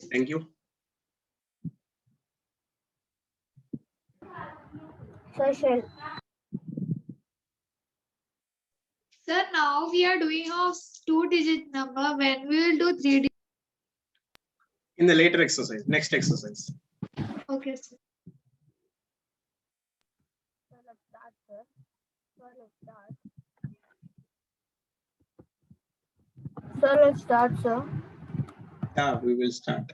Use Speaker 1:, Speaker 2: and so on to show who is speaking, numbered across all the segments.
Speaker 1: Thank you.
Speaker 2: Sir,
Speaker 3: Sir, now we are doing a 2-digit number. When we will do 3 digit.
Speaker 1: In the later exercise, next exercise.
Speaker 3: Okay, sir.
Speaker 2: let's start, sir. Sir, let's start, sir.
Speaker 1: Yeah, we will start.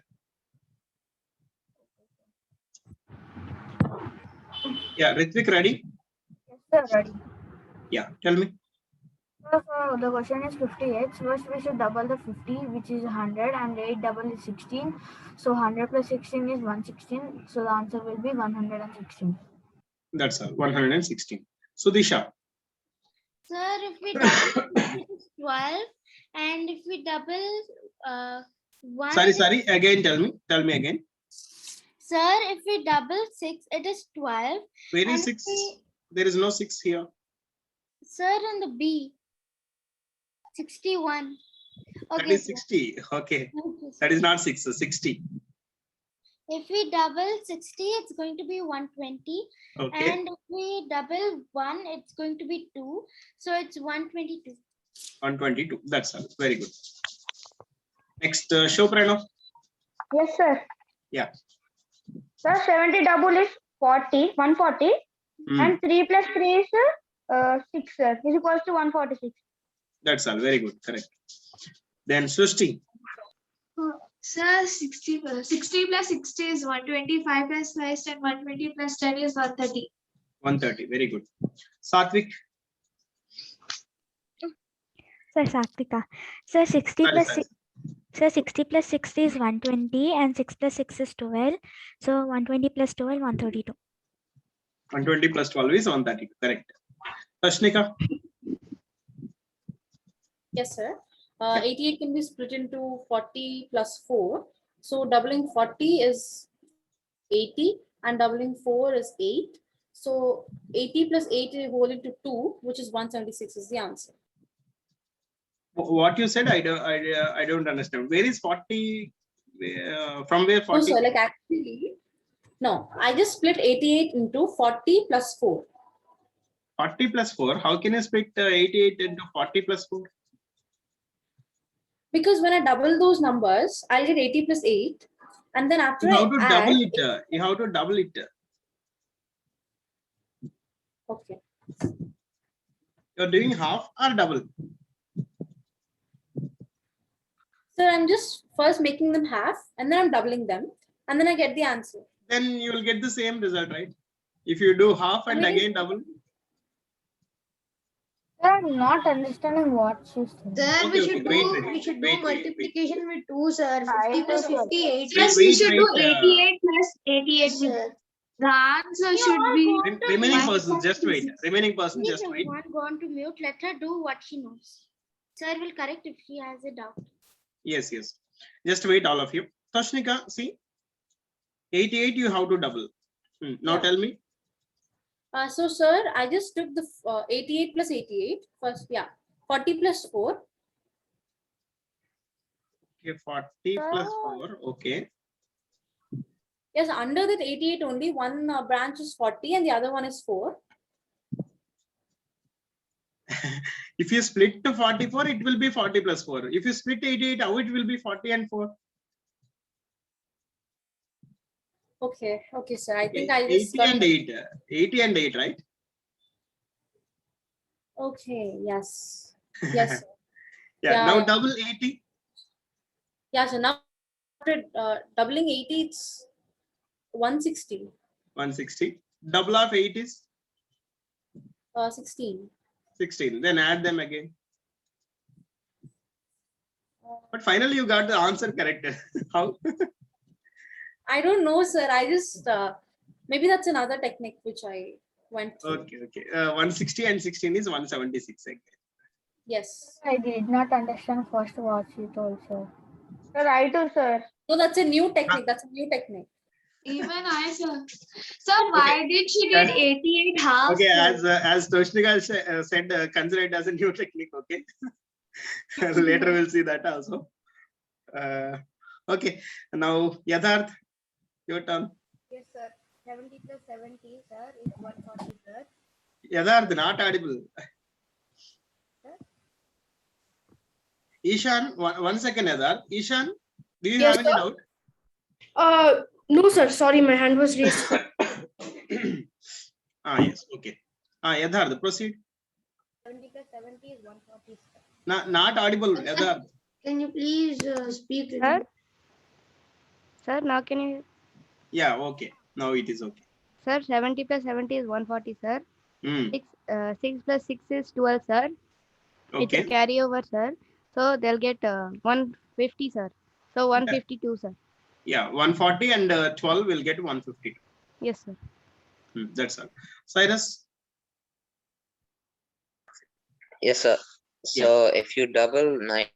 Speaker 1: Yeah, Ritvik, ready?
Speaker 2: Yes, sir, ready.
Speaker 1: Yeah, tell me.
Speaker 2: So the question is 50x. First, we should double the 50, which is 100, and 8 double is 16. So 100 plus 16 is 116. So the answer will be 116.
Speaker 1: That's all. 116. Sudisha.
Speaker 4: Sir, if we double it is 12, and if we double 1.
Speaker 1: Sorry. Again, tell me again.
Speaker 4: Sir, if we double 6, it is 12.
Speaker 1: Where
Speaker 4: And
Speaker 1: is
Speaker 4: if
Speaker 1: 6?
Speaker 4: we-
Speaker 1: There is no 6 here.
Speaker 4: Sir, in the B, 61.
Speaker 1: That
Speaker 4: Okay,
Speaker 1: is 60. Okay.
Speaker 4: sir.
Speaker 1: That is not 6, 60.
Speaker 4: If we double 60, it's going to be 120.
Speaker 1: Okay.
Speaker 4: And if we double 1, it's going to be 2. So it's 122.
Speaker 1: 122. That's all. Very good. Next, show Pranav.
Speaker 2: Yes, sir.
Speaker 1: Yeah.
Speaker 2: Sir, 70 double is 40, 140. And 3 plus 3 is 6, sir. Is equals to 146.
Speaker 1: That's all. Very good. Correct. Then Srushti.
Speaker 3: Sir, 60 plus 60 is 125 plus 5 and 120 plus 10 is 130.
Speaker 1: 130. Very good. Satvik.
Speaker 5: Sir, Saktika. Sir, 60
Speaker 1: Sorry,
Speaker 5: plus
Speaker 1: sorry.
Speaker 5: 6. Sir, 60 plus 60 is 120 and 6 plus 6 is 12. So 120 plus 12, 132.
Speaker 1: 120 plus 12 is 130. Correct. Tashnika.
Speaker 6: Yes, sir. 88 can be split into 40 plus 4. So doubling 40 is 80 and doubling 4 is 8. So 80 plus 8 is whole into 2, which is 176 is the answer.
Speaker 1: What you said, I don't understand. Where is 40? From where 40?
Speaker 6: No, sir, like actually, no, I just split 88 into 40 plus 4.
Speaker 1: 40 plus 4. How can you split 88 into 40 plus 4?
Speaker 6: Because when I double those numbers, I'll get 80 plus 8. And then after
Speaker 1: You have to
Speaker 6: I add,
Speaker 1: double it. You have to double it.
Speaker 6: okay.
Speaker 1: You're doing half or double?
Speaker 6: So I'm just first making them half and then I'm doubling them and then I get the answer.
Speaker 1: Then you will get the same result, right? If you do half and again double.
Speaker 2: I'm not understanding what she's saying.
Speaker 3: Sir,
Speaker 1: Okay,
Speaker 3: we should
Speaker 1: okay,
Speaker 3: do
Speaker 1: wait.
Speaker 3: multiplication with 2, sir. 50 plus
Speaker 2: Sir.
Speaker 3: 58.
Speaker 1: Wait,
Speaker 3: Yes, we
Speaker 1: wait,
Speaker 3: should do
Speaker 1: wait,
Speaker 3: 88 plus 88.
Speaker 4: Sir.
Speaker 3: The answer should be
Speaker 1: Remaining person, just wait. Remaining person,
Speaker 4: Please,
Speaker 1: just wait.
Speaker 4: everyone, go on to mute. Let her do what she knows. Sir will correct if she has a doubt.
Speaker 1: Yes. Just wait, all of you. Tashnika, see. 88 you have to double. Now
Speaker 6: Yeah.
Speaker 1: tell me.
Speaker 6: So sir, I just took the 88 plus 88 first. Yeah, 40 plus 4.
Speaker 1: Okay, 40 plus 4. Okay.
Speaker 6: Yes, under that 88 only one branch is 40 and the other one is 4.
Speaker 1: If you split to 44, it will be 40 plus 4. If you split 88, how it will be 40 and 4?
Speaker 6: Okay, sir. I think
Speaker 1: Okay,
Speaker 6: I just
Speaker 1: 80 and 8. 80 and 8, right?
Speaker 6: Okay, yes. Yes, sir.
Speaker 1: Yeah. Now
Speaker 6: Yeah.
Speaker 1: double 80.
Speaker 6: Yeah, so now after doubling 80, it's 160.
Speaker 1: 160. Double of 8 is
Speaker 6: 16.
Speaker 1: 16. Then add them again. But finally you got the answer correct. How?
Speaker 6: I don't know, sir. I just maybe that's another technique which I went through.
Speaker 1: Okay. 160 and 16 is 176 again.
Speaker 6: Yes.
Speaker 2: I did not understand first what she told, sir. Sir, I too, sir.
Speaker 6: No, that's a new technique.
Speaker 3: even I, sir. Sir, why did she did 88 half?
Speaker 1: Okay,
Speaker 3: sir?
Speaker 1: as Toshnika said, consider it as a new technique. Okay. Later we'll see that also. Okay, now Yatharth, your turn.
Speaker 4: Yes, sir. 70 plus 70, sir, is 140, sir.
Speaker 1: Yatharth, not audible. Ishan, one second, Yatharth. Ishan, do you
Speaker 7: Yes,
Speaker 1: have any
Speaker 7: sir.
Speaker 1: doubt?
Speaker 7: No, sir. Sorry, my hand was raised.
Speaker 1: Yes, okay. Yatharth, proceed.
Speaker 4: 70 plus 70 is 140, sir.
Speaker 1: Not audible, Yatharth.
Speaker 7: Can you please speak?
Speaker 8: Sir? Sir, now can you,
Speaker 1: Yeah, okay. Now it is okay.
Speaker 8: sir, 70 plus 70 is 140, sir.
Speaker 1: Hmm.
Speaker 8: 6 plus 6 is 12, sir. It's a
Speaker 1: Okay.
Speaker 8: carryover, sir. So they'll get 150, sir. So 152, sir.
Speaker 1: Yeah, 140 and 12 will get 152.
Speaker 8: Yes, sir.
Speaker 1: That's all. Cyrus?
Speaker 9: Yes, sir. So if you double 90,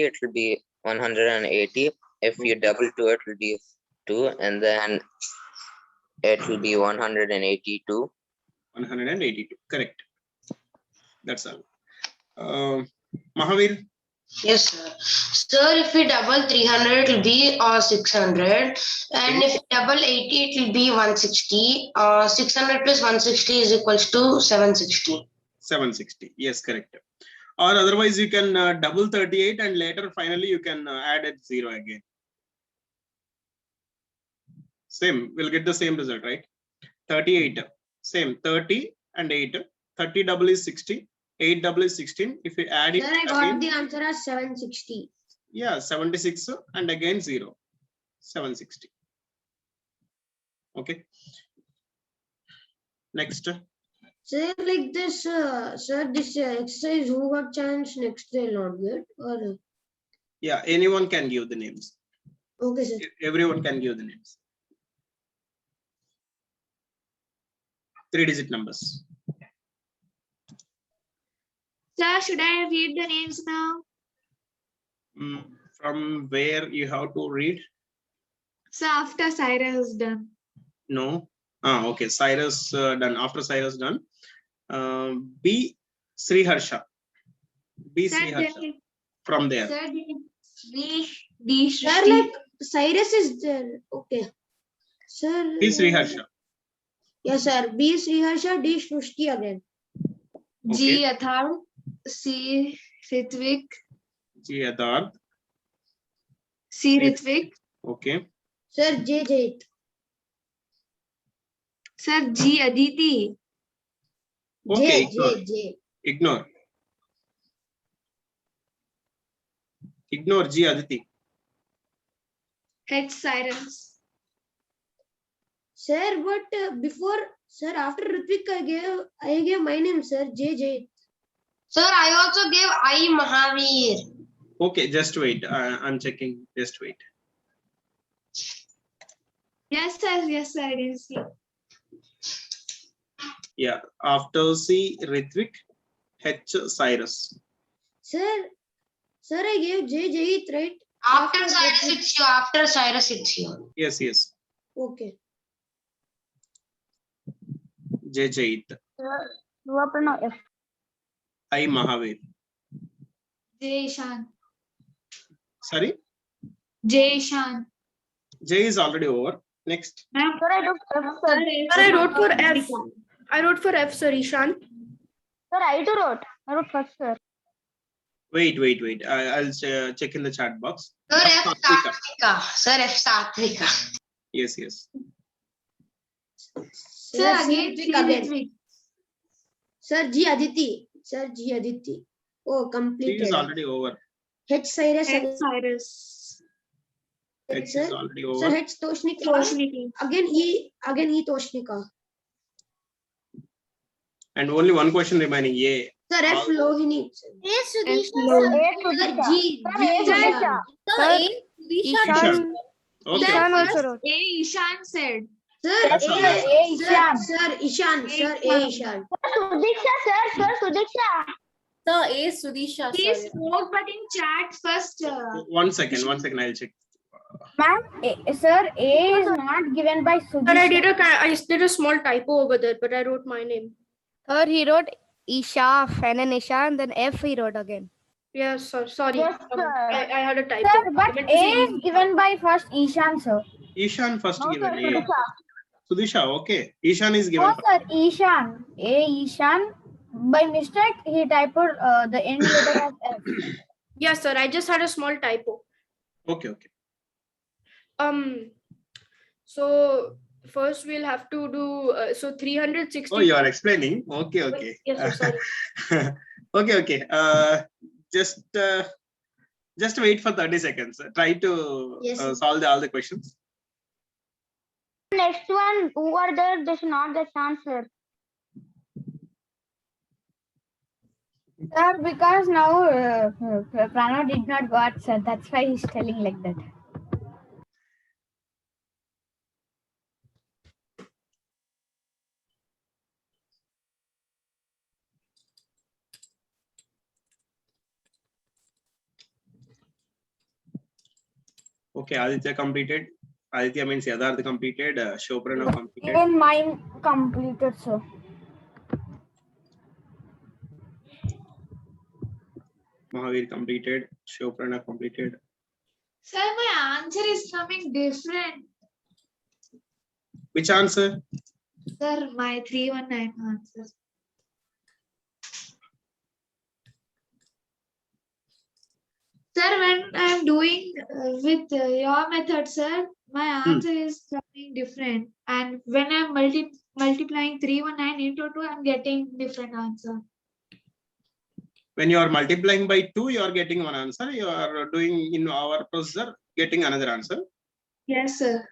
Speaker 9: it will be 180. If you double 2, it will be 2, and then it will be 182.
Speaker 1: 182. Correct. That's all. Mahavir?
Speaker 10: Yes, sir. Sir, if we double 300, it will be 600. And if we double 80, it will be 160. 600 plus 160 is equals to 760.
Speaker 1: 760. Yes, correct. Or otherwise, you can double 38 and later finally you can add at 0 again. Same, we'll get the same result, right? 38. Same, 30 and 8. 30 double is 60. 8 double is 16. If we add it,
Speaker 7: Sir, I got
Speaker 1: again,
Speaker 7: the answer as 760.
Speaker 1: yeah, 76 and again 0. 760. Okay. Next.
Speaker 7: Sir, like this, sir, this exercise, who got chance next day not get? Or
Speaker 1: Yeah, anyone can give the names.
Speaker 7: okay, sir.
Speaker 1: Everyone can give the names. 3-digit numbers.
Speaker 3: Sir, should I read the names now?
Speaker 1: From where you have to read?
Speaker 3: So after Cyrus is done.
Speaker 1: No. Okay. Cyrus done. After Cyrus done. B. Sriharsha. B.
Speaker 3: Sir,
Speaker 1: Sriharsha. From there.
Speaker 3: Sir, D.
Speaker 7: Sir,
Speaker 3: Shrishti.
Speaker 7: like Cyrus is there. Okay. Sir.
Speaker 1: B. Sriharsha.
Speaker 7: Yes, sir. B. Sriharsha, D. Shrushti again.
Speaker 3: G. Athar. C. Ritvik.
Speaker 1: G. Adarth.
Speaker 3: C. Ritvik.
Speaker 1: Okay.
Speaker 7: Sir, J. Jait.
Speaker 3: Sir, G. Aditi.
Speaker 1: Okay.
Speaker 7: J.
Speaker 1: Ignore. Ignore G. Aditi.
Speaker 3: H. Cyrus.
Speaker 7: Sir, but before, sir, after Ritvik, I gave my name, sir, J. Jait.
Speaker 10: Sir, I also gave I Mahavir.
Speaker 1: Okay. Just wait. I'm checking. Just wait.
Speaker 3: Yes, sir. Yes, sir. I didn't see.
Speaker 1: Yeah. After C. Ritvik. H. Cyrus.
Speaker 7: Sir, I gave J. Jait, right?
Speaker 10: After Cyrus, it's you. After Cyrus, it's you.
Speaker 1: Yes. Yes.
Speaker 7: Okay.
Speaker 1: J. Jait.
Speaker 2: F.
Speaker 1: I. Mahavir.
Speaker 3: J. Ishan.
Speaker 1: Sorry.
Speaker 3: J. Ishan.
Speaker 1: J is already over. Next.
Speaker 3: Ma'am,
Speaker 2: Sir, I took F, sir.
Speaker 7: Sir, I wrote for F. I wrote for F, sir, Ishan.
Speaker 2: Sir, I too wrote. I wrote first, sir.
Speaker 1: Wait. I'll check in the chat box.
Speaker 10: Sir, F.
Speaker 1: Satvika.
Speaker 10: Satvika. Sir, F. Satvika.
Speaker 1: Yes.
Speaker 3: Sir, again,
Speaker 7: Ritvik
Speaker 3: C.
Speaker 7: again.
Speaker 3: Ritvik.
Speaker 7: Sir, G. Aditi. Sir, G. Aditi. Oh,
Speaker 1: She
Speaker 7: completed.
Speaker 1: is already over.
Speaker 7: H. Cyrus.
Speaker 3: H.
Speaker 7: Again.
Speaker 3: Cyrus.
Speaker 1: H is
Speaker 7: Sir,
Speaker 1: already
Speaker 7: sir,
Speaker 1: over.
Speaker 7: H. Toshnika.
Speaker 3: Toshniki.
Speaker 7: Again, E Toshnika.
Speaker 1: And only one question remaining. A.
Speaker 7: Sir, F. Lohini.
Speaker 4: Yes,
Speaker 3: F.
Speaker 4: Sudhisha,
Speaker 3: Low.
Speaker 4: sir.
Speaker 7: Sir, G.
Speaker 2: Sir, A. Sudhisha.
Speaker 4: Sir, A. Sudhisha.
Speaker 1: Ishan. Okay.
Speaker 8: Ishan also wrote.
Speaker 3: A. Ishan said.
Speaker 7: Sir,
Speaker 1: That's all.
Speaker 7: Sir, Ishan. Sir, A. Ishan.
Speaker 2: Sudhisha, sir, Sudhisha.
Speaker 6: Sir, A. Sudhisha.
Speaker 3: He
Speaker 6: Sorry.
Speaker 3: spoke, but in chat first.
Speaker 1: One second. I'll check.
Speaker 2: Ma'am, sir, A is not given by
Speaker 7: Sir,
Speaker 2: Sudhisha.
Speaker 7: I did a small typo over there, but I wrote my name.
Speaker 8: Sir, he wrote Isha, F, and then Isha, and then F he wrote again.
Speaker 3: Yes, sir. Sorry.
Speaker 2: Yes, sir.
Speaker 3: I had a typo.
Speaker 2: Sir,
Speaker 3: I
Speaker 2: but
Speaker 3: meant
Speaker 2: A
Speaker 3: to say
Speaker 2: is
Speaker 3: easy.
Speaker 2: given by first Ishan, sir.
Speaker 1: Ishan first
Speaker 2: No,
Speaker 1: given.
Speaker 2: sir,
Speaker 1: A.
Speaker 2: Sudisha.
Speaker 1: Sudisha, okay. Ishan is given.
Speaker 2: No, sir, Ishan. Ishan. By mistake, he typed the end letter of F.
Speaker 3: Yes, sir. I just had a small typo.
Speaker 1: Okay, okay.
Speaker 3: So first we'll have to do so 360.
Speaker 1: Oh, you are explaining. Okay, okay.
Speaker 3: Yes, sir. Sorry.
Speaker 1: Okay, okay. Just wait for 30 seconds. Try to
Speaker 10: Yes, sir.
Speaker 1: solve all the questions.
Speaker 2: Next one, who are there? They should not get answer. Sir, because now Pranav did not got, sir. That's why he's telling like that.
Speaker 1: Okay, Aditya completed. Aditya means Yadharth completed. Shoprana completed.
Speaker 2: Even mine completed, sir.
Speaker 1: Mahavir completed. Shoprana completed.
Speaker 3: Sir, my answer is coming different.
Speaker 1: Which answer?
Speaker 3: Sir, my 319 answer. Sir, when I'm doing with your method, sir, my answer is coming different. And when I'm multiplying 319 into 2, I'm getting different answer.
Speaker 1: When you are multiplying by 2, you are getting one answer. You are doing in our processor, getting another answer.
Speaker 3: Yes, sir.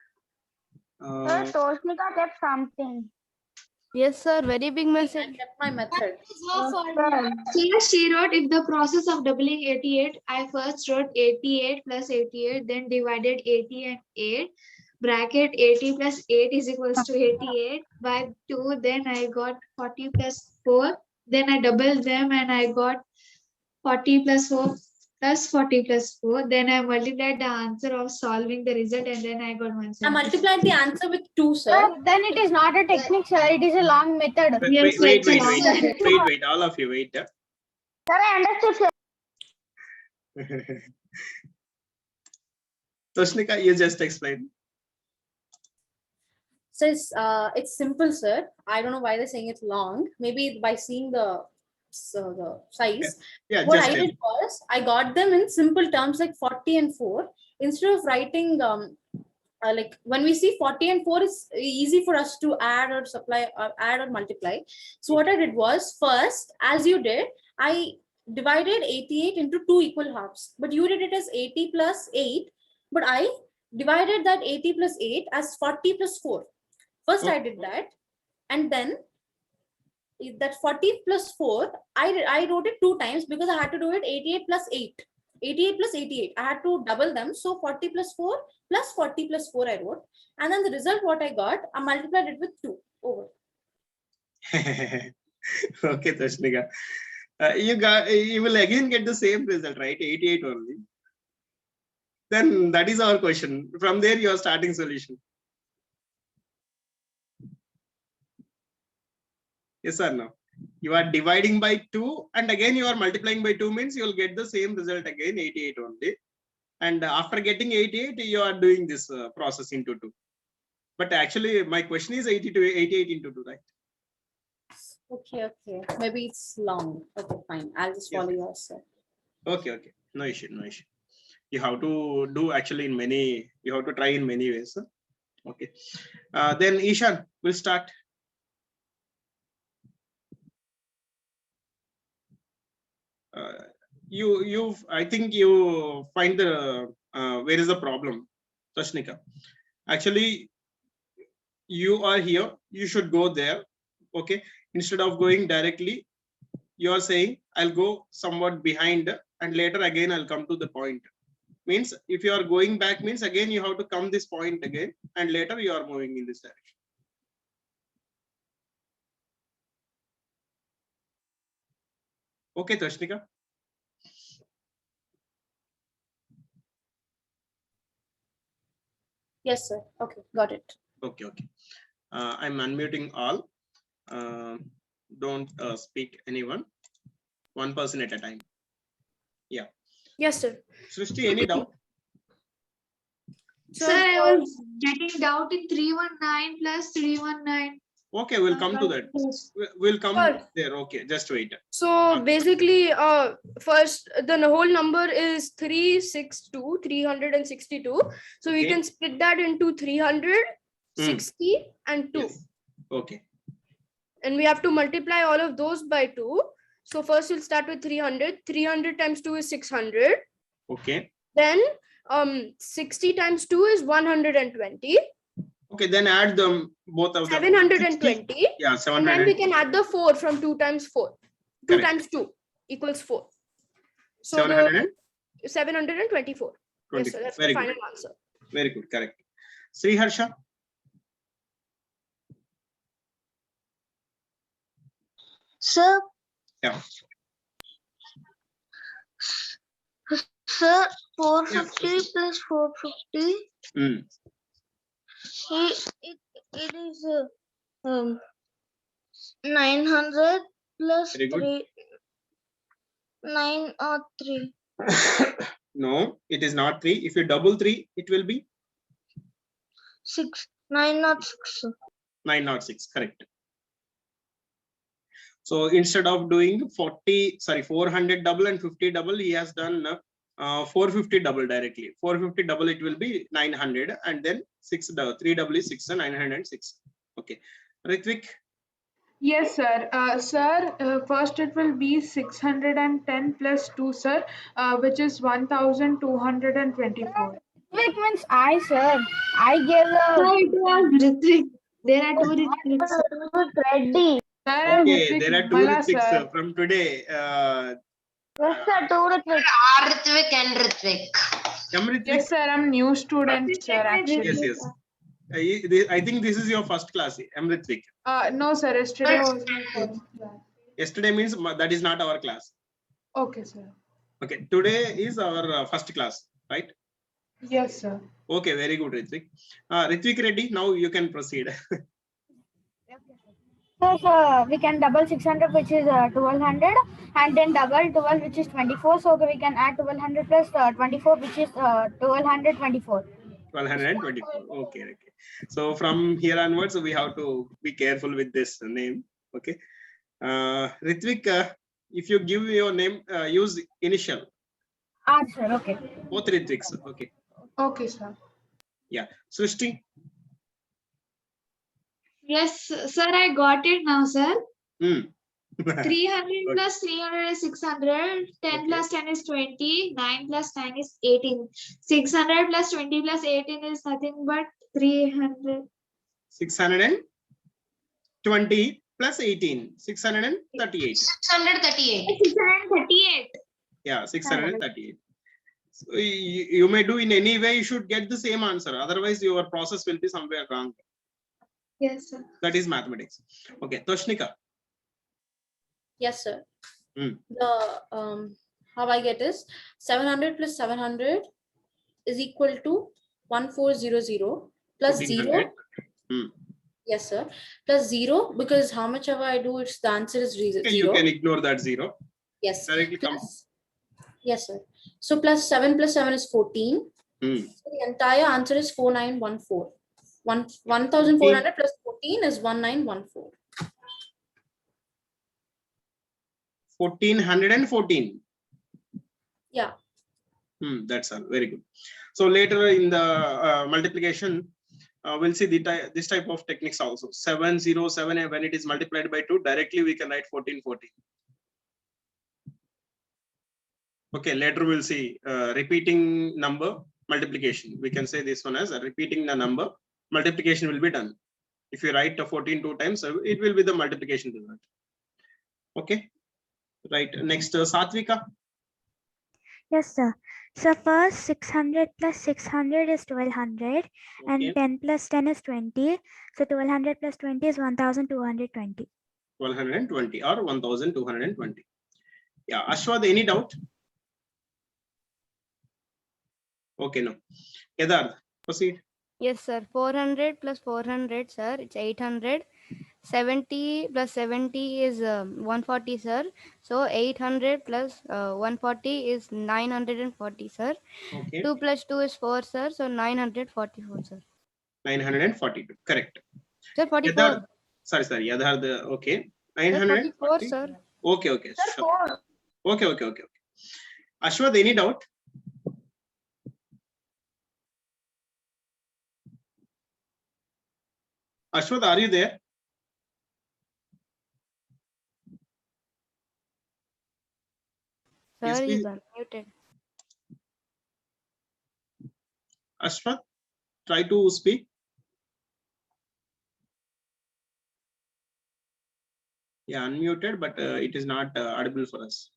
Speaker 2: Toshnika kept something.
Speaker 8: Yes, sir. Very big
Speaker 6: I
Speaker 8: message.
Speaker 6: kept my method.
Speaker 3: Here she wrote, if the process of doubling 88, I first wrote 88 plus 88, then divided 80 and 8, bracket 80 plus 8 is equals to 88 by 2, then I got 40 plus 4, then I doubled them and I got 40 plus 4 plus 40 plus 4, then I multiplied the answer of solving the result and then I got 170.
Speaker 6: I multiplied the answer with 2, sir.
Speaker 2: Sir, then it is not a technique, sir. It is a long method.
Speaker 3: Yes, sir, it's a long method.
Speaker 1: Wait, all of you wait.
Speaker 2: Sir, I understood, sir.
Speaker 1: Toshnika, you just explain.
Speaker 6: So it's simple, sir. I don't know why they're saying it's long. Maybe by seeing the size.
Speaker 1: Yeah,
Speaker 6: What
Speaker 1: just
Speaker 6: I
Speaker 1: tell.
Speaker 6: did was I got them in simple terms like 40 and 4. Instead of writing like when we see 40 and 4 is easy for us to add or add or multiply. So what I did was first, as you did, I divided 88 into 2 equal halves. But you did it as 80 plus 8. But I divided that 80 plus 8 as 40 plus 4. First I did that, and then that 40 plus 4, I wrote it 2 times because I had to do it 88 plus 8. 88 plus 88. I had to double them. So 40 plus 4 plus 40 plus 4 I wrote. And then the result what I got, I multiplied it with 2 over.
Speaker 1: Okay, Toshnika. You will again get the same result, right? 88 only. Then that is our question. From there, you are starting solution. Yes or no? You are dividing by 2 and again you are multiplying by 2 means you will get the same result again, 88 only. And after getting 88, you are doing this process into 2. But actually my question is 88 into 2, right?
Speaker 6: Okay. Maybe it's long. Okay, fine. I'll just follow yours, sir.
Speaker 1: Okay. No issue. You have to do actually in many, you have to try in many ways. Sir. Okay. Then Ishan will start. I think you find the where is the problem, Toshnika. Actually, you are here. You should go there. Okay. Instead of going directly, you are saying I'll go somewhat behind, and later again I'll come to the point. Means if you are going back, means again you have to come this point again, and later you are moving in this direction. Okay, Toshnika.
Speaker 6: Yes, sir. Okay, got it.
Speaker 1: Okay. I'm unmuting all. Don't speak anyone. One person at a time.
Speaker 11: Yes, sir.
Speaker 1: Srishti, any doubt?
Speaker 3: Sir, I was getting doubt in 319 plus 319.
Speaker 1: Okay, we'll come to that. We'll come
Speaker 11: Sure.
Speaker 1: there. Okay, just wait.
Speaker 11: So basically, first the whole number is 362. So we
Speaker 1: Okay.
Speaker 11: can split that into 300, 60, and 2.
Speaker 1: Yes. Okay.
Speaker 11: And we have to multiply all of those by 2. So first we'll start with 300. 300 times 2 is 600.
Speaker 1: Okay.
Speaker 11: Then 60 times 2 is 120.
Speaker 1: Okay, then add them both of them.
Speaker 11: 720.
Speaker 1: Yeah,
Speaker 11: And then we
Speaker 1: 700.
Speaker 11: can add the 4 from 2 times 4. 2
Speaker 1: Correct.
Speaker 11: times 2 equals 4. So 724. Yes, sir. That's
Speaker 1: Very
Speaker 11: the
Speaker 1: good.
Speaker 11: final answer.
Speaker 1: Very good. Correct. Sri Harsha.
Speaker 2: Sir,
Speaker 1: Yeah.
Speaker 2: sir, 450 plus 450,
Speaker 1: Mm.
Speaker 2: it is 900 plus
Speaker 1: Very good.
Speaker 2: 9 or 3.
Speaker 1: No, it is not 3. If you double 3, it will be
Speaker 2: 6, 9 not 6.
Speaker 1: 906. Correct. So instead of doing 400 double and 50 double, he has done 450 double directly. 450 double, it will be 900, and then 3 double is 6 and 906. Okay. Ritvik.
Speaker 12: Yes, sir. First it will be 610 plus 2, sir, which is 1224.
Speaker 2: Ritvik means I, sir. I gave
Speaker 3: Sir,
Speaker 2: the
Speaker 3: it was Ritvik. There are 2 Ritviks.
Speaker 2: ready.
Speaker 12: Sir, I'm
Speaker 1: Okay,
Speaker 12: Ritvik
Speaker 1: there are 2
Speaker 12: Nirmala,
Speaker 1: Ritviks
Speaker 12: sir.
Speaker 1: from today.
Speaker 2: Yes, sir, 2 Ritvik.
Speaker 10: Ritvik and Ritvik.
Speaker 1: Ritvik.
Speaker 12: Yes, sir. I'm new student, sir, actually.
Speaker 1: Yes, yes. I think this is your first class, Ritvik.
Speaker 12: No, sir. Yesterday was my first class.
Speaker 1: Yesterday means that is not our class.
Speaker 12: Okay, sir.
Speaker 1: Okay, today is our first class, right?
Speaker 12: Yes, sir.
Speaker 1: Okay, very good, Ritvik. Ritvik Reddy, now you can proceed.
Speaker 2: So we can double 600, which is 1200, and then double 12, which is 24. So we can add 1200 plus 24, which is 1224.
Speaker 1: 1224. Okay, okay. So from here onwards, we have to be careful with this name. Okay. Ritvik, if you give your name, use initial.
Speaker 2: Sir, okay.
Speaker 1: Both Ritviks. Okay.
Speaker 12: Okay, sir.
Speaker 1: Yeah. Srishti.
Speaker 3: Yes, sir, I got it now, sir. 300
Speaker 1: Okay.
Speaker 3: plus 300 is 600. 10 plus 10 is 20. 9 plus 9 is 18. 600 plus 20 plus 18 is nothing but 300.
Speaker 1: 620 plus 18. 638.
Speaker 10: 638.
Speaker 3: 638.
Speaker 1: Yeah, 638. So you may do in any way, you should get the same answer. Otherwise, your process will be somewhere wrong.
Speaker 3: Yes, sir.
Speaker 1: That is mathematics. Okay, Toshnika.
Speaker 6: Yes, sir.
Speaker 1: Hmm.
Speaker 6: The how I get is 700 plus 700 is equal to 1400 plus 0.
Speaker 1: 1400.
Speaker 6: Yes, sir. Plus 0, because how much ever I do, it's the answer is 0.
Speaker 1: Okay, you can ignore that 0.
Speaker 6: Yes.
Speaker 1: Directly come.
Speaker 6: Yes, sir. So plus 7 is 14.
Speaker 1: Hmm.
Speaker 6: So the entire answer is 4914. 1400 plus 14 is 1914.
Speaker 1: 1414.
Speaker 6: Yeah.
Speaker 1: That's all. Very good. So later in the multiplication, we'll see this type of techniques also. 707, when it is multiplied by 2, directly we can write 1414. Okay, later we'll see repeating number multiplication. We can say this one as repeating the number, multiplication will be done. If you write 14 2 times, it will be the multiplication result. Okay, right. Next, Satvika.
Speaker 5: Yes, sir. So first 600 plus 600 is 1200, and 10 plus 10 is 20. So 1200 plus 20 is 1220.
Speaker 1: 1220 or 1220. Yeah, Ashwad, any doubt? Okay, no. Kedarth, proceed.
Speaker 8: Yes, sir. 400 plus 400, sir. It's 800. 70 plus 70 is 140, sir. So 800 plus 140 is 940, sir.
Speaker 1: Okay.
Speaker 8: 2 plus 2 is 4, sir. So 944, sir.
Speaker 1: 942. Correct.
Speaker 8: Sir, 44.
Speaker 1: Yadar, sorry. Yadar, okay. 940.
Speaker 8: 44, sir.
Speaker 1: Okay. Sure. Okay. Ashwath, any doubt? Ashwath, are you there?
Speaker 8: Sir,
Speaker 1: Yes,
Speaker 8: he's
Speaker 1: please.
Speaker 8: unmuted.
Speaker 1: Ashwath, try to speak. Yeah, unmuted, but it is not audible for us.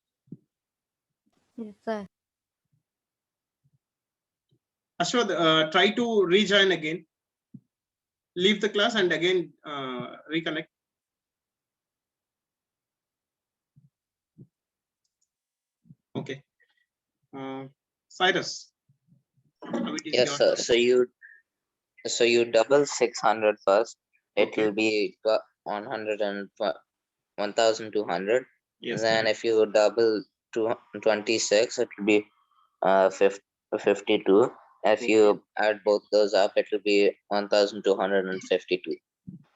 Speaker 8: Yes, sir.
Speaker 1: Ashwath, try to rejoin again. Leave the class and again reconnect. Okay. Cyrus. Now it is
Speaker 9: Yes,
Speaker 1: your
Speaker 9: sir.
Speaker 1: turn.
Speaker 9: So you double 600 first. It
Speaker 1: Okay.
Speaker 9: will be 100 and 1200.
Speaker 1: Yes.
Speaker 9: Then if you double 26, it will be 52. If
Speaker 1: Okay.
Speaker 9: you add both those up, it will be 1252.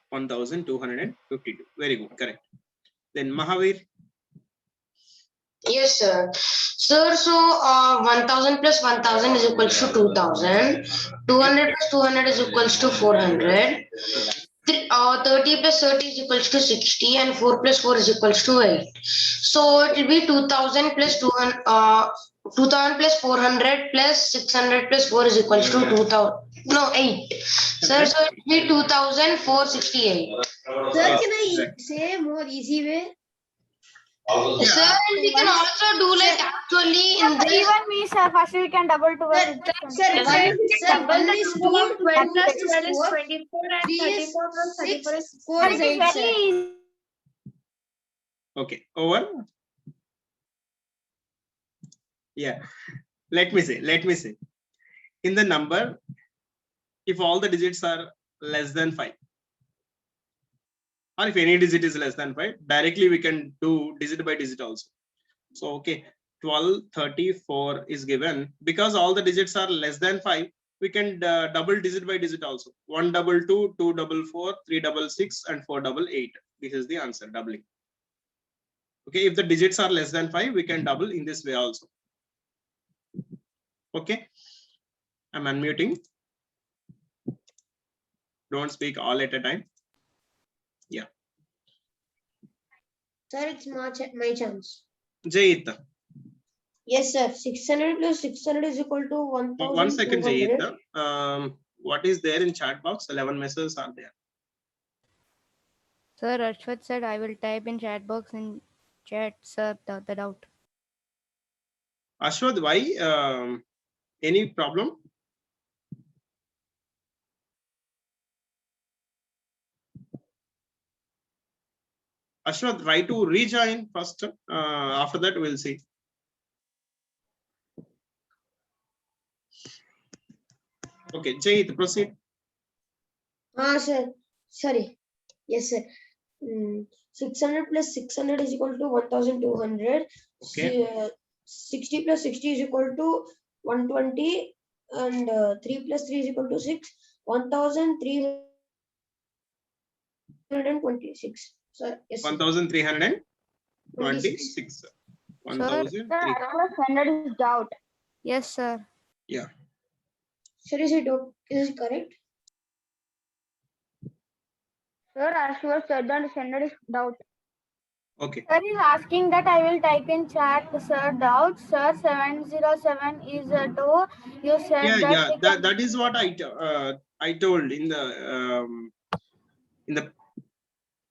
Speaker 1: 1252. Very good. Correct. Then Mahavir.
Speaker 10: Yes, sir. Sir, so 1000 plus 1000 is equals to 2000. 200 plus 200 is equals to 400. 30 plus 30 is equals to 60 and 4 plus 4 is equals to 8. So it will be 2000 plus 200, 2000 plus 400 plus 600 plus 4 is equals to 2000. No, 8. Sir, so it will be 2468.
Speaker 7: Sir, can I say more easy way?
Speaker 10: Sir, and we can also do like actually in this.
Speaker 2: Even me, sir. First we can double 12.
Speaker 7: Sir, one is 2, 2 plus is 4,
Speaker 3: 24 and
Speaker 7: 3 is
Speaker 3: 34 plus
Speaker 7: 6,
Speaker 3: 34 is
Speaker 7: 4 is 8, sir.
Speaker 1: Okay. Over. Yeah. Let me say. In the number, if all the digits are less than 5, or if any digit is less than 5, directly we can do digit by digit also. So, okay, 1234 is given. Because all the digits are less than 5, we can double digit by digit also. 122, 244, 366, and 488. This is the answer, doubling. Okay, if the digits are less than 5, we can double in this way also. Okay, I'm unmuting. Don't speak all at a time. Yeah.
Speaker 7: Sir, it's my chance.
Speaker 1: Jayit.
Speaker 7: Yes, sir. 600 plus 600 is equal to 1200.
Speaker 1: 1 second, Jayit. What is there in chat box? 11 messages are there.
Speaker 8: Sir, Ashwath said I will type in chat box in chat, sir, the doubt.
Speaker 1: Ashwath, why? Any problem? Ashwath, try to rejoin first. After that, we'll see. Okay, Jayit, proceed.
Speaker 7: Sir. Sorry. Yes, sir. 600 plus 600 is equal to 1200.
Speaker 1: Okay.
Speaker 7: 60 plus 60 is equal to 120. And 3 plus 3 is equal to 6. 1326. Sir, yes, sir.
Speaker 1: 1326. 1300
Speaker 2: is doubt.
Speaker 8: Yes, sir.
Speaker 1: Yeah.
Speaker 7: Sir, is it correct?
Speaker 2: Sir, Ashwath said that standard is doubt.
Speaker 1: Okay.
Speaker 2: Sir is asking that I will type in chat, sir, doubt. Sir, 707 is 2. You said
Speaker 1: that is what I told in the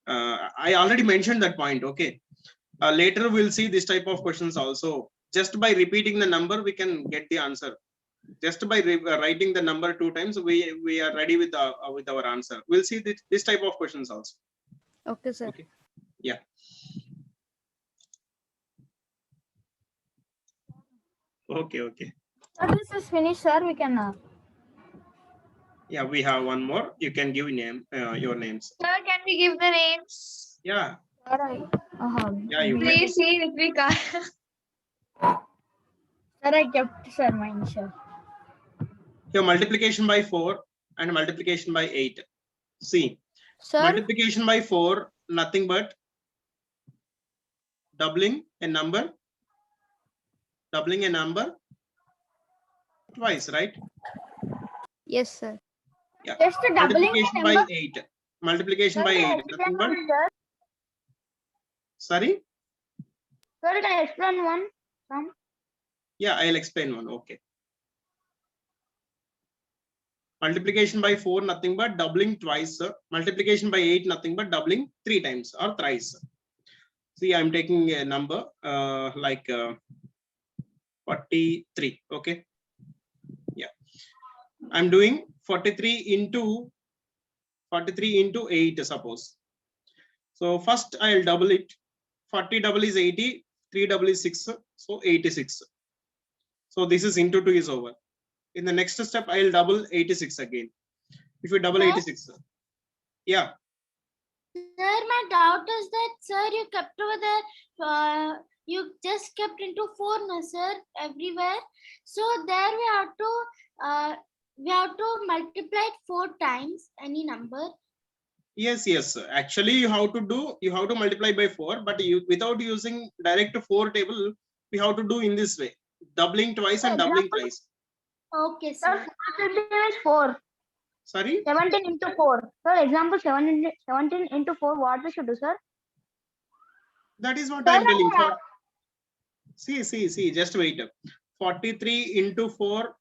Speaker 1: I already mentioned that point. Okay. Later we'll see this type of questions also. Just by repeating the number, we can get the answer. Just by writing the number 2 times, we are ready with our answer. We'll see this type of questions also.
Speaker 8: Okay, sir.
Speaker 1: Okay. Yeah. Okay.
Speaker 2: Sir, this is finished, sir. We can.
Speaker 1: Yeah, we have one more. You can give your names.
Speaker 3: Sir, can we give the names?
Speaker 1: Yeah,
Speaker 2: Sir,
Speaker 1: yeah, you can.
Speaker 3: Please see Ritvika.
Speaker 2: Sir, I kept sir my initial.
Speaker 1: Here, multiplication by 4 and multiplication by 8. See,
Speaker 8: Sir,
Speaker 1: multiplication by 4, nothing but doubling a number twice, right?
Speaker 8: yes, sir.
Speaker 1: Yeah.
Speaker 2: Just a doubling the
Speaker 1: Multiplication by
Speaker 2: number.
Speaker 1: 8. Multiplication by
Speaker 2: Sir, can I
Speaker 1: 8.
Speaker 2: explain
Speaker 1: Nothing but,
Speaker 2: one, sir?
Speaker 1: sorry?
Speaker 2: Sir, can I explain one? Some?
Speaker 1: Yeah, I'll explain one. Okay. Multiplication by 4, nothing but doubling twice. Multiplication by 8, nothing but doubling 3 times or thrice. See, I'm taking a number like 43. Okay. Yeah. I'm doing 43 into 8, suppose. So first I'll double it. 40 double is 80, 3 double is 6, so 86. So this is into 2 is over. In the next step, I'll double 86 again. If you double 86, yeah.
Speaker 4: Sir, my doubt is that, sir, you kept over there, you just kept into 4, no, sir, everywhere. So there we have to multiply it 4 times, any number.
Speaker 1: Yes. Actually, you have to multiply by 4, but without using direct 4 table, we have to do in this way, doubling twice and doubling thrice.
Speaker 4: Okay, sir.
Speaker 2: 4.
Speaker 1: Sorry?
Speaker 2: 17 into 4. Sir, example 17 into 4, what we should do, sir?
Speaker 1: That is what I'm telling. See, just wait. 43 into 4,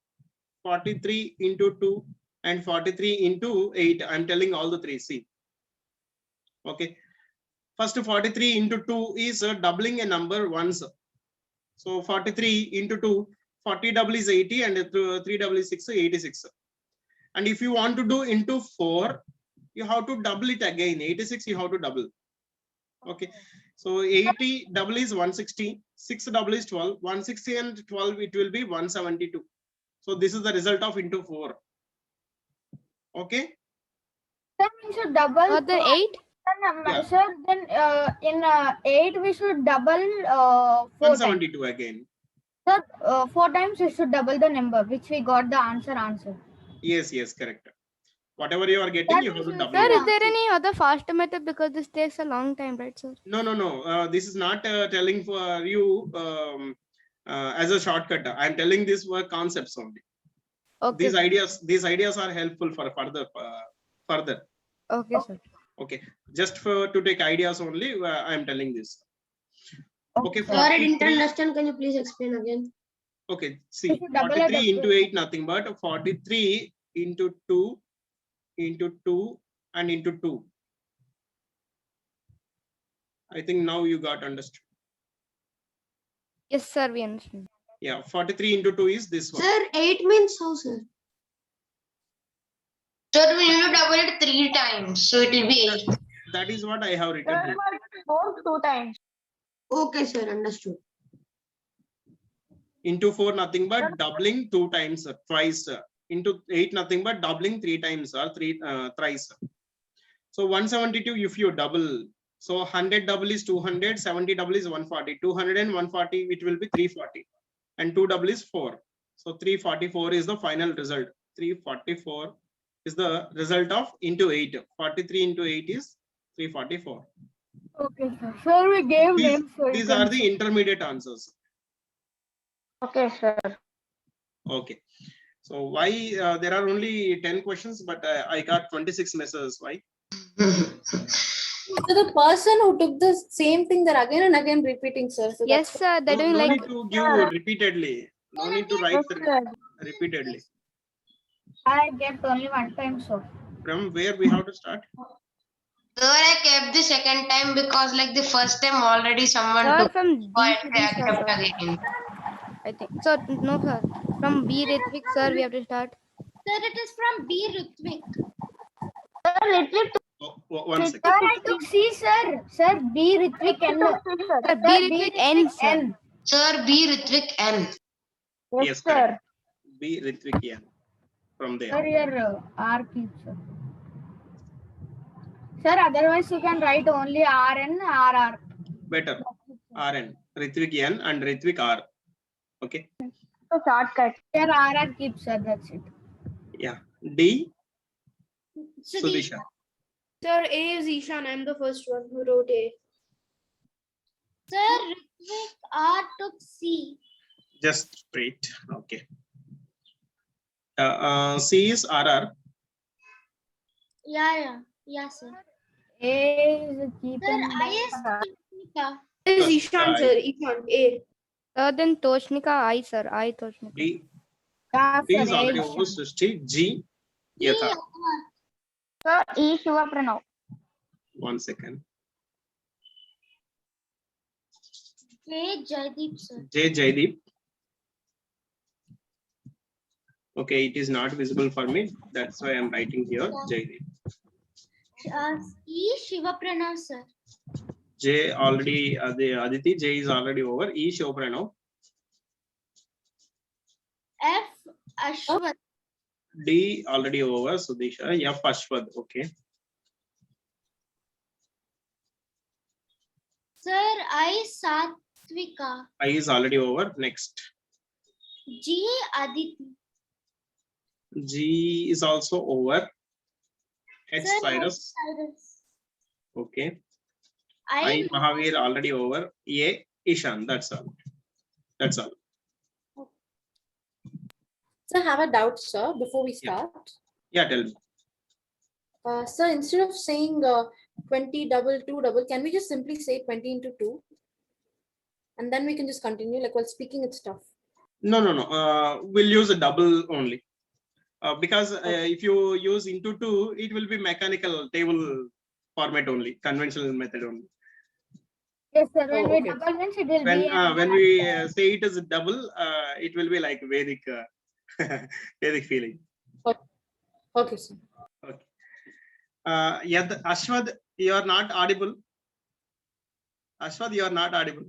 Speaker 1: 43 into 2, and 43 into 8. I'm telling all the three. See. Okay. First, 43 into 2 is doubling a number once. So 43 into 2, 40 double is 80, and 3 double is 6, 86. And if you want to do into 4, you have to double it again. 86 you have to double. Okay. So 80 double is 160, 6 double is 12, 160 and 12 it will be 172. So this is the result of into 4. Okay.
Speaker 2: Then we should double.
Speaker 8: For the 8?
Speaker 1: Yeah.
Speaker 2: Sir, then in 8 we should double 4 times.
Speaker 1: 172 again.
Speaker 2: Sir, 4 times we should double the number which we got the answer.
Speaker 1: Yes, correct. Whatever you are getting, you have to double
Speaker 8: Sir,
Speaker 1: it.
Speaker 8: is there any other faster method, because this takes a long time, right, sir?
Speaker 1: No. This is not telling for you as a shortcut. I'm telling these were concepts only.
Speaker 8: Okay.
Speaker 1: These ideas are helpful for further.
Speaker 8: Okay, sir.
Speaker 1: Okay, just to take ideas only, I'm telling this. Okay,
Speaker 7: Sir, I didn't
Speaker 1: 43
Speaker 7: understand. Can you please explain again?
Speaker 1: Okay, see,
Speaker 2: If you double it
Speaker 1: 43 into
Speaker 2: again.
Speaker 1: 8, nothing but 43 into 2 and into 2. I think now you got understood.
Speaker 8: Yes, sir, we understand.
Speaker 1: Yeah, 43 into 2 is this one.
Speaker 7: Sir, 8 means how, sir?
Speaker 10: Sir, we need to double it 3 times, so it will be 8.
Speaker 1: That is what I have written here.
Speaker 2: 2 times.
Speaker 7: Okay, sir, understood.
Speaker 1: Into 4, nothing but doubling 2 times, twice. Into 8, nothing but doubling 3 times or thrice. So 172 if you double. So 100 double is 200, 70 double is 140, 200 and 140, it will be 340. And 2 double is 4. So 344 is the final result. 344 is the result of into 8. 43 into 8 is 344.
Speaker 2: Okay, sir. Sir, we gave names. So
Speaker 1: These are the intermediate answers.
Speaker 2: Okay, sir.
Speaker 1: Okay. So why there are only 10 questions, but I got 26 messages. Why?
Speaker 6: So the person who took the same thing, they're again and again repeating, sir. So
Speaker 8: Yes, sir, they're doing
Speaker 1: No
Speaker 8: like.
Speaker 1: need to give repeatedly. No need to write repeatedly.
Speaker 2: I get only 1 time, so.
Speaker 1: From where we have to start?
Speaker 10: Sir, I kept the second time because like the first time already someone
Speaker 8: Sir,
Speaker 10: took
Speaker 8: from D
Speaker 10: I
Speaker 8: to D, sir.
Speaker 10: kept again.
Speaker 8: I think. So, no, sir. From B, Ritvik, sir, we have to start.
Speaker 4: Sir, it is from B, Ritvik.
Speaker 2: Sir, Ritvik.
Speaker 1: Oh, 1 second.
Speaker 2: Sir, I took C, sir. Sir, B, Ritvik, N.
Speaker 8: Sir, B, Ritvik, N, sir.
Speaker 10: Sir, B Ritvik N.
Speaker 1: Yes, correct. B Ritvik, yeah. from there.
Speaker 2: Sir, your R keep, sir. Sir, otherwise you can write only RN, RR.
Speaker 1: Better. RN, Ritvik N and Ritvik R. Okay.
Speaker 2: So shortcut. Sir, RR keep, sir. That's it.
Speaker 1: Yeah. D. Sudisha.
Speaker 11: Sir, A is Ishan. I'm the first one who wrote A.
Speaker 4: Sir, Ritvik R took C.
Speaker 1: Just wait. Okay. C is RR.
Speaker 4: Yeah, sir.
Speaker 2: A is keep.
Speaker 4: Sir,
Speaker 2: and
Speaker 4: I is Toshnika.
Speaker 11: Is Ishan, sir. Ishan, A.
Speaker 8: Then Toshnika, I, sir. I, Toshnika.
Speaker 1: D.
Speaker 2: Yeah,
Speaker 1: D
Speaker 2: sir,
Speaker 1: is already
Speaker 2: A
Speaker 1: over. Srishti. G. Yatha.
Speaker 2: Sir, E Shiva Pranav.
Speaker 1: 1 second.
Speaker 4: J Jaideep, sir.
Speaker 1: J. Jaideep. Okay, it is not visible for me. That's why I'm writing here Jaideep.
Speaker 4: E Shiva Pranav, sir.
Speaker 1: J already, the Aditi, J is already over. E. Shoprano.
Speaker 4: F Ashwath.
Speaker 1: D already over. Sudisha. F. Ashwad. Okay.
Speaker 4: Sir, I Satvika.
Speaker 1: I is already over. Next.
Speaker 4: G Aditi.
Speaker 1: G is also over. H.
Speaker 4: Sir,
Speaker 1: Cyrus.
Speaker 4: Cyrus.
Speaker 1: Okay.
Speaker 4: I
Speaker 1: I. Mahavir already over. A. Ishan. That's all. That's all.
Speaker 6: So I have a doubt, sir, before we start.
Speaker 1: Yeah, tell me.
Speaker 6: Sir, instead of saying 20 double 2 double, can we just simply say 20 into 2? And then we can just continue. Like while speaking, it's tough.
Speaker 1: No. We'll use a double only. Because if you use into 2, it will be mechanical table format only, conventional method only.
Speaker 2: Yes, sir. When we
Speaker 6: okay.
Speaker 2: double means it will
Speaker 1: When
Speaker 2: be.
Speaker 1: when we say it as a double, it will be like Vedic, Vedic feeling.
Speaker 6: Okay, sir.
Speaker 1: Okay. Yad Ashwad, you are not audible. Ashwad, you are not audible.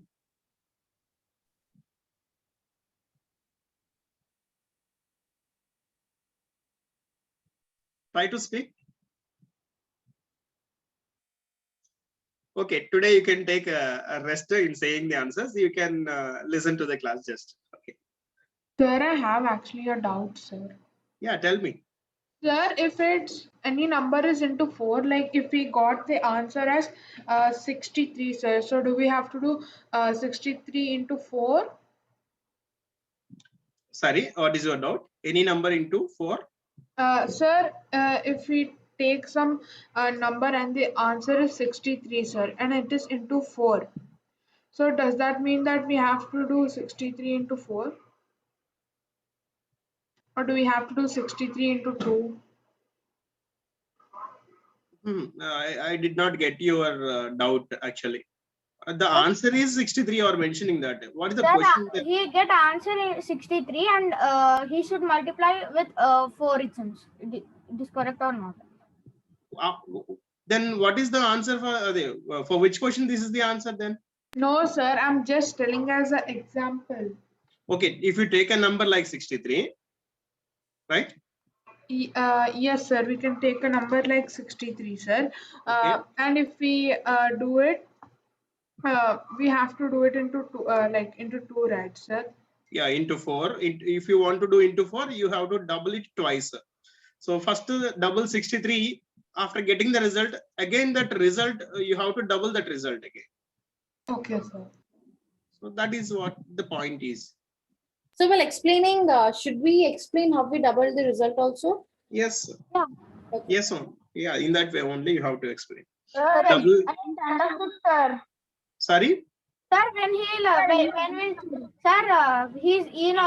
Speaker 1: Try to speak. Okay, today you can take a rest in saying the answers. You can listen to the class just. Okay.
Speaker 12: Sir, I have actually a doubt, sir.
Speaker 1: Yeah, tell me.
Speaker 12: Sir, if it's any number is into 4, like if we got the answer as 63, sir, so do we have to do 63 into 4?
Speaker 1: Sorry, what is your doubt? Any number into 4?
Speaker 12: Sir, if we take some number and the answer is 63, sir, and it is into 4. So does that mean that we have to do 63 into 4? Or do we have to do 63 into 2?
Speaker 1: I did not get your doubt actually. The answer is 63. You are mentioning that. What is the question?
Speaker 2: Sir, he get answer in 63 and he should multiply with 4 it seems. It is correct or not?
Speaker 1: Then what is the answer for which question this is the answer then?
Speaker 12: No, sir, I'm just telling as an example.
Speaker 1: Okay, if you take a number like 63, right?
Speaker 12: Yes, sir, we can take a number like 63, sir.
Speaker 1: Okay.
Speaker 12: And if we do it, we have to do it into 2, into 2, right, sir?
Speaker 1: Yeah, into 4. If you want to do into 4, you have to double it twice. So first double 63. After getting the result, again that result, you have to double that result again.
Speaker 12: Okay, sir.
Speaker 1: So that is what the point is.
Speaker 6: So while explaining, should we explain how we double the result also?
Speaker 1: Yes.
Speaker 2: Yeah.
Speaker 6: Okay.
Speaker 1: Yes. Yeah, in that way only you have to explain.
Speaker 2: Sir,
Speaker 1: Double.
Speaker 2: understood, sir.
Speaker 1: Sorry?
Speaker 2: Sir, when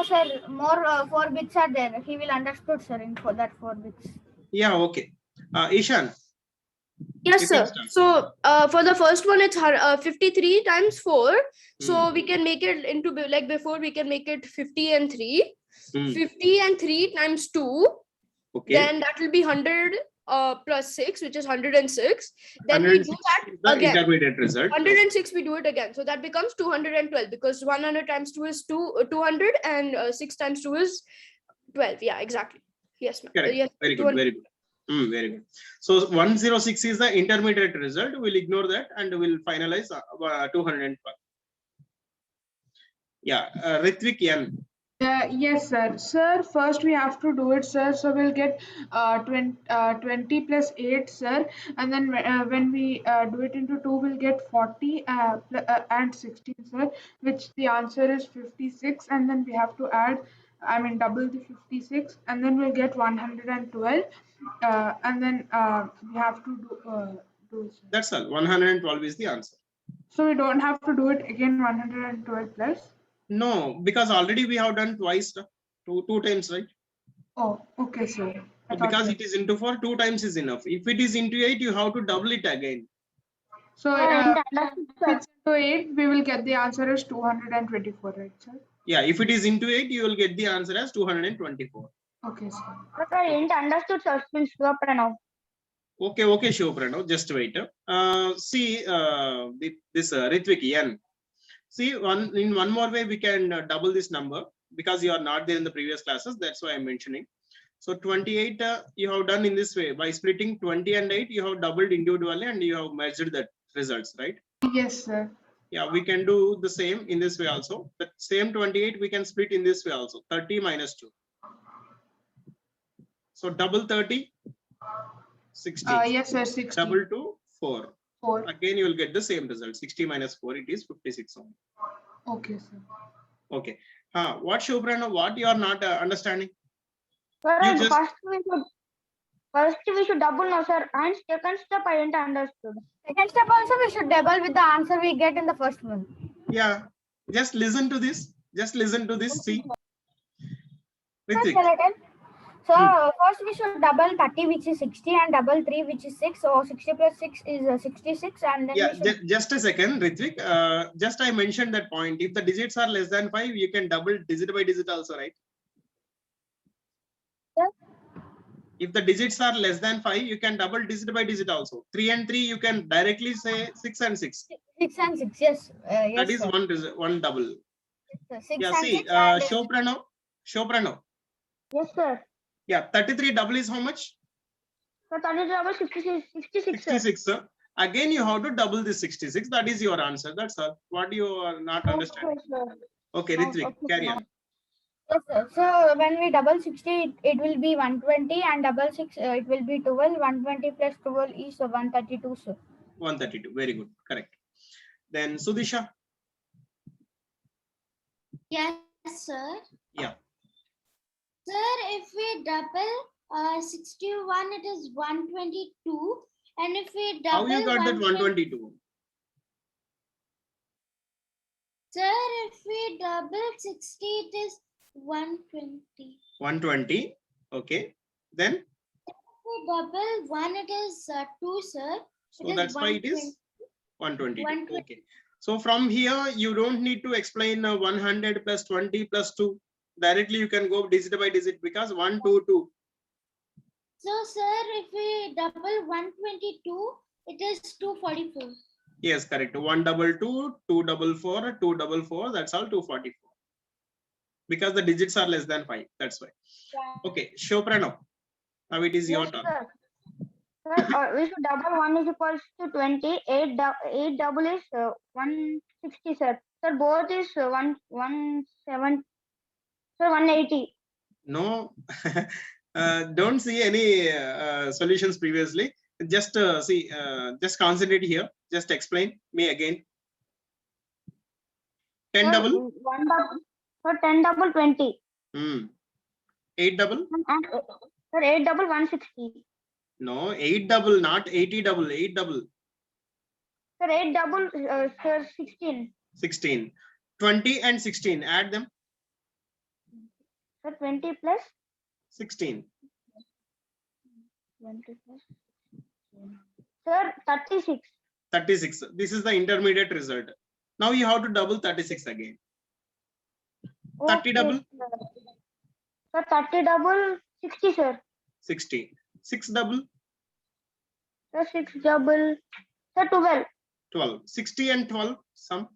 Speaker 2: sir, more 4 bits are there. He will understood, sir, for that 4 bits.
Speaker 1: Yeah, okay. Ishan.
Speaker 11: Yes,
Speaker 1: You
Speaker 11: sir.
Speaker 1: can start.
Speaker 11: So for the first one, it's 53 times 4. So we can make it into, like before, we can make it 50 and 3. 50 and 3 times 2.
Speaker 1: Okay.
Speaker 11: Then that will be 100 plus 6, which is 106. Then we do that
Speaker 1: the
Speaker 11: again.
Speaker 1: intermediate result.
Speaker 11: 106, we do it again. So that becomes 212 because 100 times 2 is 200 and 6 times 2 is 12. Yeah, exactly. Yes, ma'am.
Speaker 1: Correct.
Speaker 11: Yes,
Speaker 1: Very good. Very good. Very good. So 106 is the intermediate result. We'll ignore that and we'll finalize 212. Yeah, Ritvik N.
Speaker 12: Yes, sir. Sir, first we have to do it, sir. So we'll get 20 plus 8, sir. And then when we do it into 2, we'll get 40 and 16, sir, which the answer is 56. And then we have to add, double the 56. And then we'll get 112. And then we have to do it, sir.
Speaker 1: That's all. 112 is the answer.
Speaker 12: So we don't have to do it again 112 plus?
Speaker 1: No, because already we have done twice, two times, right?
Speaker 12: Oh, okay, sir.
Speaker 1: Because it is into 4, 2 times is enough. If it is into 8, you have to double it again.
Speaker 12: So if it's into 8, we will get the answer as 224, right, sir?
Speaker 1: Yeah, if it is into 8, you will get the answer as 224.
Speaker 12: Okay, sir.
Speaker 2: But I didn't understood, sir. Please stop now.
Speaker 1: Okay, Shivpranav, just wait. See, this Ritvik N. See, in one more way, we can double this number because you are not there in the previous classes. That's why I'm mentioning. So 28, you have done in this way. By splitting 20 and 8, you have doubled individually and you have measured the results, right?
Speaker 12: Yes, sir.
Speaker 1: Yeah, we can do the same in this way also. The same 28, we can split in this way also. 30 minus 2. So double 30, 60.
Speaker 12: Yes, sir, 60.
Speaker 1: Double 2, 4.
Speaker 12: 4.
Speaker 1: Again, you will get the same result. 60 minus 4, it is 56 only.
Speaker 12: Okay, sir.
Speaker 1: Okay. What, Shubhrana, what you are not understanding?
Speaker 2: Sir,
Speaker 1: You just-
Speaker 2: first we should double now, sir. And second step I didn't understood. Second step also we should double with the answer we get in the first one.
Speaker 1: Yeah. Just listen to this. Just listen to this. See. Ritvik.
Speaker 2: So first we should double 30, which is 60, and double 3, which is 6. So 60 plus 6 is 66, and then
Speaker 1: Yeah,
Speaker 2: we should...
Speaker 1: just a second, Ritvik. Just I mentioned that point. If the digits are less than 5, you can double digit by digit also, right?
Speaker 2: Yes.
Speaker 1: If the digits are less than 5, you can double digit by digit also. 3 and 3, you can directly say 6 and 6.
Speaker 2: 6 and 6, yes. Yes,
Speaker 1: That is
Speaker 2: sir.
Speaker 1: one double.
Speaker 2: Yes, sir. 6
Speaker 1: Yeah,
Speaker 2: and
Speaker 1: see,
Speaker 2: 6 and...
Speaker 1: Shobhrana.
Speaker 2: Yes, sir.
Speaker 1: Yeah, 33 double is how much?
Speaker 2: So 30 double 66, 66, sir.
Speaker 1: 66, sir. Again, you have to double this 66. That is your answer. That's all. What you are not understanding. Okay, Ritvik,
Speaker 2: Okay,
Speaker 1: carry
Speaker 2: sir.
Speaker 1: on.
Speaker 2: Yes, sir. So when we double 60, it will be 120, and double 6, it will be 12. 120 plus 12 is 132, sir.
Speaker 1: 132. Very good. Correct. Then Sudisha.
Speaker 4: Yes, sir.
Speaker 1: Yeah.
Speaker 4: Sir, if we double 61, it is 122. And if we
Speaker 1: How
Speaker 4: double
Speaker 1: you got that
Speaker 4: 120
Speaker 1: 122?
Speaker 4: Sir, if we double 60, it is 120.
Speaker 1: 120. Okay. Then,
Speaker 4: If we double 1, it is 2, sir.
Speaker 1: so that's why it is 122. Okay. So from here, you don't need to explain 100 plus 20 plus 2. Directly you can go digit by digit because 1, 2, 2.
Speaker 4: So, sir, if we double 122, it is 244.
Speaker 1: Yes, correct. 122, 244, 244. That's all 244. Because the digits are less than 5. That's why. Okay, Shobhrana. Now it is your turn.
Speaker 2: Sir. Sir, we should double 1 is equals to 20. 8 double is 160, sir. Sir, both is 170. Sir, 180.
Speaker 1: No, don't see any solutions previously. Just see, just concentrate here. Just explain me again. 10
Speaker 2: Sir,
Speaker 1: double?
Speaker 2: 1 double. Sir, 10 double 20.
Speaker 1: 8 double?
Speaker 2: And, sir, 8 double 160.
Speaker 1: No, 8 double, not 80 double. 8 double.
Speaker 2: Sir, 8 double, sir, 16.
Speaker 1: 16. 20 and 16. Add them.
Speaker 2: Sir, 20 plus
Speaker 1: 16.
Speaker 2: 20 plus. Sir, 36.
Speaker 1: 36. This is the intermediate result. Now you have to double 36 again. 30
Speaker 2: Okay,
Speaker 1: double?
Speaker 2: sir. Sir, 30 double 60, sir.
Speaker 1: 60. 6 double?
Speaker 2: Sir, 6 double. Sir, 12.
Speaker 1: 12. 60 and 12. Sum.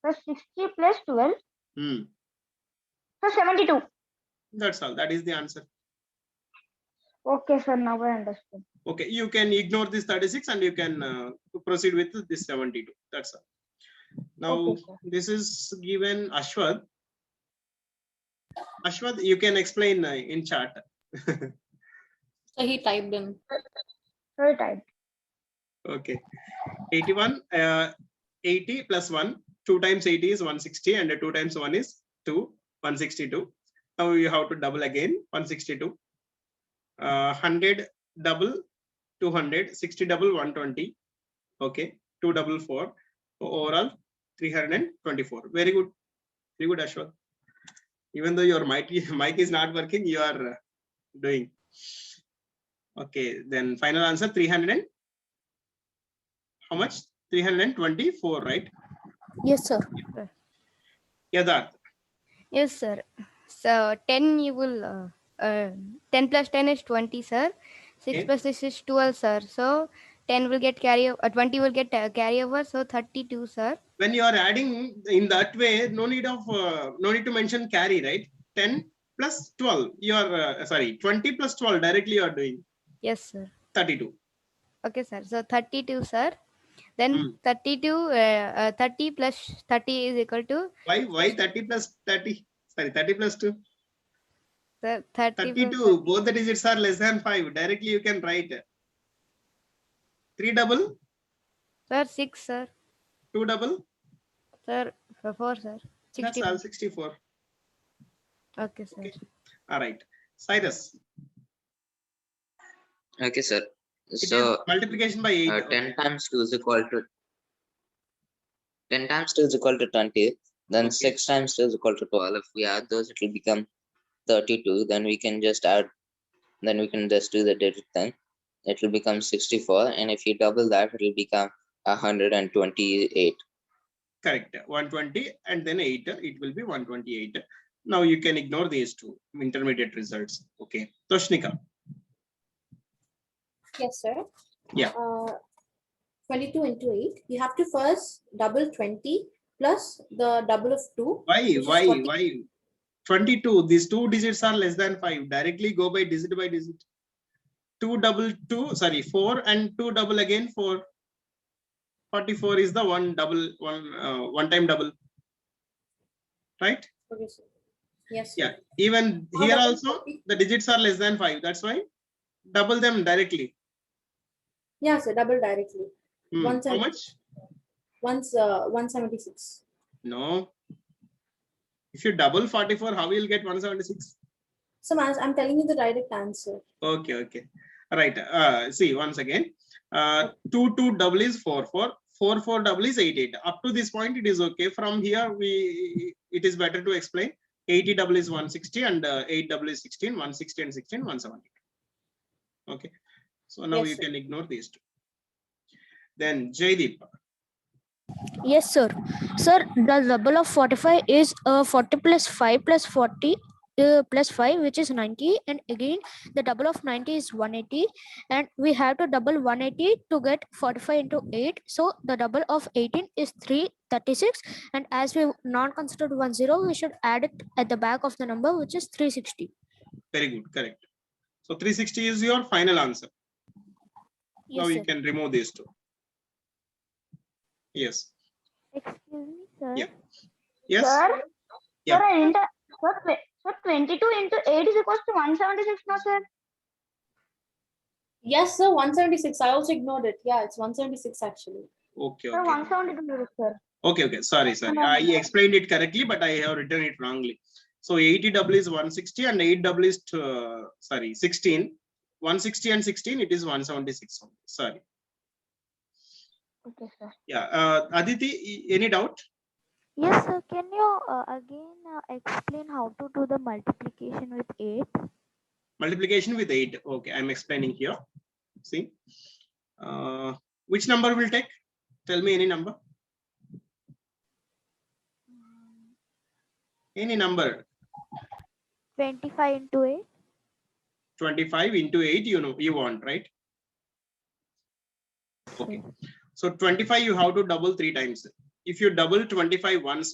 Speaker 2: Sir, 60 plus 12. Sir, 72.
Speaker 1: That's all. That is the answer.
Speaker 2: Okay, sir. Now I understood.
Speaker 1: Okay, you can ignore this 36 and you can proceed with this 72. That's all. Now,
Speaker 2: Okay, sir.
Speaker 1: this is given Ashwad. Ashwad, you can explain in chat.
Speaker 6: So he typed in.
Speaker 2: Sir, type.
Speaker 1: Okay. 81, 80 plus 1. 2 times 80 is 160 and 2 times 1 is 2, 162. Now you have to double again, 162. 100 double, 200, 60 double, 120. Okay, 2 double 4. So overall, 324. Very good. Very good, Ashwat. Even though your mic is not working, you are doing. Okay, then final answer 300 and how much? 324, right?
Speaker 8: Yes, sir.
Speaker 1: Yadath.
Speaker 8: Yes, sir. So 10 you will 10 plus 10 is 20, sir. 6
Speaker 1: Okay.
Speaker 8: plus 6 is 12, sir. So 10 will get carry 20 will get carry over, so 32, sir.
Speaker 1: When you are adding in that way, no need to mention carry, right? 10 plus 12. You are 20 plus 12 directly you are doing.
Speaker 8: Yes, sir.
Speaker 1: 32.
Speaker 8: Okay, sir. So 32, sir. Then 32, 30 plus 30 is equal to.
Speaker 1: Why 30 plus 30? Sorry, 30 plus 2.
Speaker 8: Sir, 30
Speaker 1: 32.
Speaker 8: plus 30.
Speaker 1: Both the digits are less than 5. Directly you can write 3 double.
Speaker 8: Sir, 6, sir.
Speaker 1: 2 double.
Speaker 8: Sir, 4, sir. 64.
Speaker 1: That's all 64.
Speaker 8: Okay, sir.
Speaker 1: Okay. All right. Cyrus.
Speaker 9: Okay, sir.
Speaker 1: It is
Speaker 9: So
Speaker 1: multiplication by 8.
Speaker 9: 10 times 2 is equal to 10 times 2 is equal to 20. Then 6 times 2 is equal to 12. If we add those, it will become 32. Then we can just add. Then we can just do the digit thing. It will become 64. And if you double that, it will become 128.
Speaker 1: Correct. 120 and then 8. It will be 128. Now you can ignore these two intermediate results. Okay. Toshnika.
Speaker 6: Yes, sir.
Speaker 1: Yeah.
Speaker 6: 22 into 8. You have to first double 20 plus the double of 2.
Speaker 1: Why? 22. These two digits are less than 5. Directly go by digit. 2 double 2. Sorry, 4 and 2 double again 4. 44 is the one time double. Right?
Speaker 6: Okay, sir. Yes.
Speaker 1: Yeah. Even here also the digits are less than 5. That's why double them directly.
Speaker 6: Yeah, sir. Double directly.
Speaker 1: How much?
Speaker 6: 176.
Speaker 1: No. If you double 44, how will you get 176?
Speaker 6: So I'm telling you the direct answer.
Speaker 1: Okay. All right. See once again. 2 double is 4 double is 8. Up to this point it is okay. From here it is better to explain. 80 double is 160 and 8 double is 16. 160 and 16 170. Okay. So now
Speaker 6: Yes,
Speaker 1: you
Speaker 6: sir.
Speaker 1: can ignore these two. Then Jaydeep.
Speaker 13: Yes, sir. Sir, the double of 45 is 40 plus 5 plus 40 plus 5, which is 90. And again, the double of 90 is 180. And we have to double 180 to get 45 into 8. So the double of 18 is 336. And as we non-considered 10, we should add it at the back of the number, which is 360.
Speaker 1: Very good. Correct. So 360 is your final answer.
Speaker 13: Yes,
Speaker 1: Now
Speaker 13: sir.
Speaker 1: you can remove these two. Yes.
Speaker 5: Excuse me, sir.
Speaker 1: Yeah. Yes.
Speaker 2: Sir,
Speaker 1: Yeah.
Speaker 2: sir, 22 into 8 is equals to 176 now, sir.
Speaker 6: Yes, sir. 176. I also ignored it. Yeah, it's 176 actually.
Speaker 1: Okay.
Speaker 2: Sir, 172, sir.
Speaker 1: Okay. Sorry. I explained it correctly, but I have written it wrongly. So 80 double is 160 and 8 double is 16. 160 and 16, it is 176. Sorry.
Speaker 2: Okay, sir.
Speaker 1: Yeah. Aditi, any doubt?
Speaker 5: Yes, sir. Can you again explain how to do the multiplication with 8?
Speaker 1: Multiplication with 8. Okay, I'm explaining here. See. Which number will take? Tell me any number. Any number.
Speaker 5: 25 into 8.
Speaker 1: 25 into 8, you want, right? Okay. So 25 you have to double 3 times. If you double 25 once,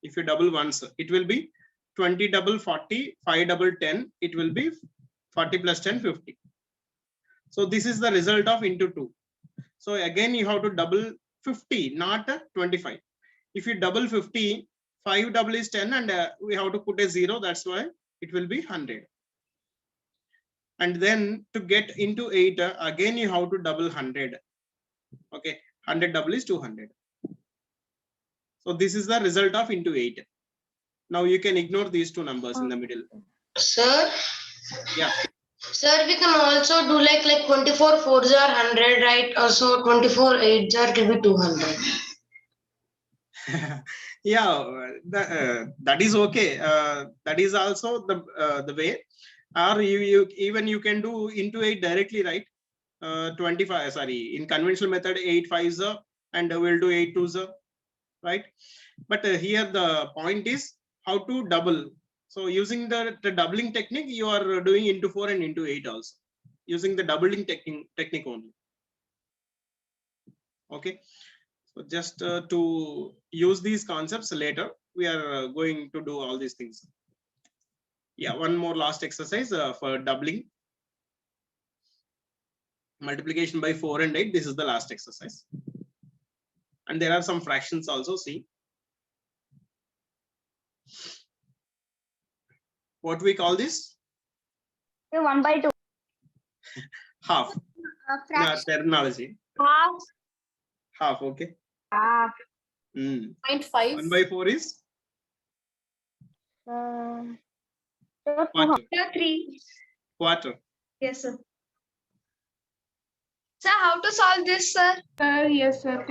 Speaker 1: it will be 20 double 40, 5 double 10, it will be 40 plus 10, 50. So this is the result of into 2. So again, you have to double 50, not 25. If you double 50, 5 double is 10, and we have to put a 0. That's why it will be 100. And then to get into 8, again you have to double 100. Okay, 100 double is 200. So this is the result of into 8. Now you can ignore these two numbers in the middle.
Speaker 10: Sir,
Speaker 1: Yeah.
Speaker 10: sir, we can also do like 24 4s are 100, right? Also 24 8s are to be 200.
Speaker 1: Yeah, that is okay. That is also the way. Or you even you can do into 8 directly, right? 25. Sorry, in conventional method, 8 5s are, and we'll do 8 2s are, right? But here the point is how to double. So using the doubling technique, you are doing into 4 and into 8 also, using the doubling technique only. Okay. So just to use these concepts later, we are going to do all these things. Yeah, one more last exercise for doubling. Multiplication by 4 and 8. This is the last exercise. And there are some fractions also, see. What we call this?
Speaker 2: 1 by 2.
Speaker 1: Half. In our terminology.
Speaker 2: Half.
Speaker 1: Half, okay.
Speaker 2: Half.
Speaker 6: 0.5.
Speaker 1: 1 by 4 is?
Speaker 2: Quarter.
Speaker 3: 3.
Speaker 1: Quarter.
Speaker 3: Yes, sir. Sir, how to solve this, sir?
Speaker 12: Yes, sir.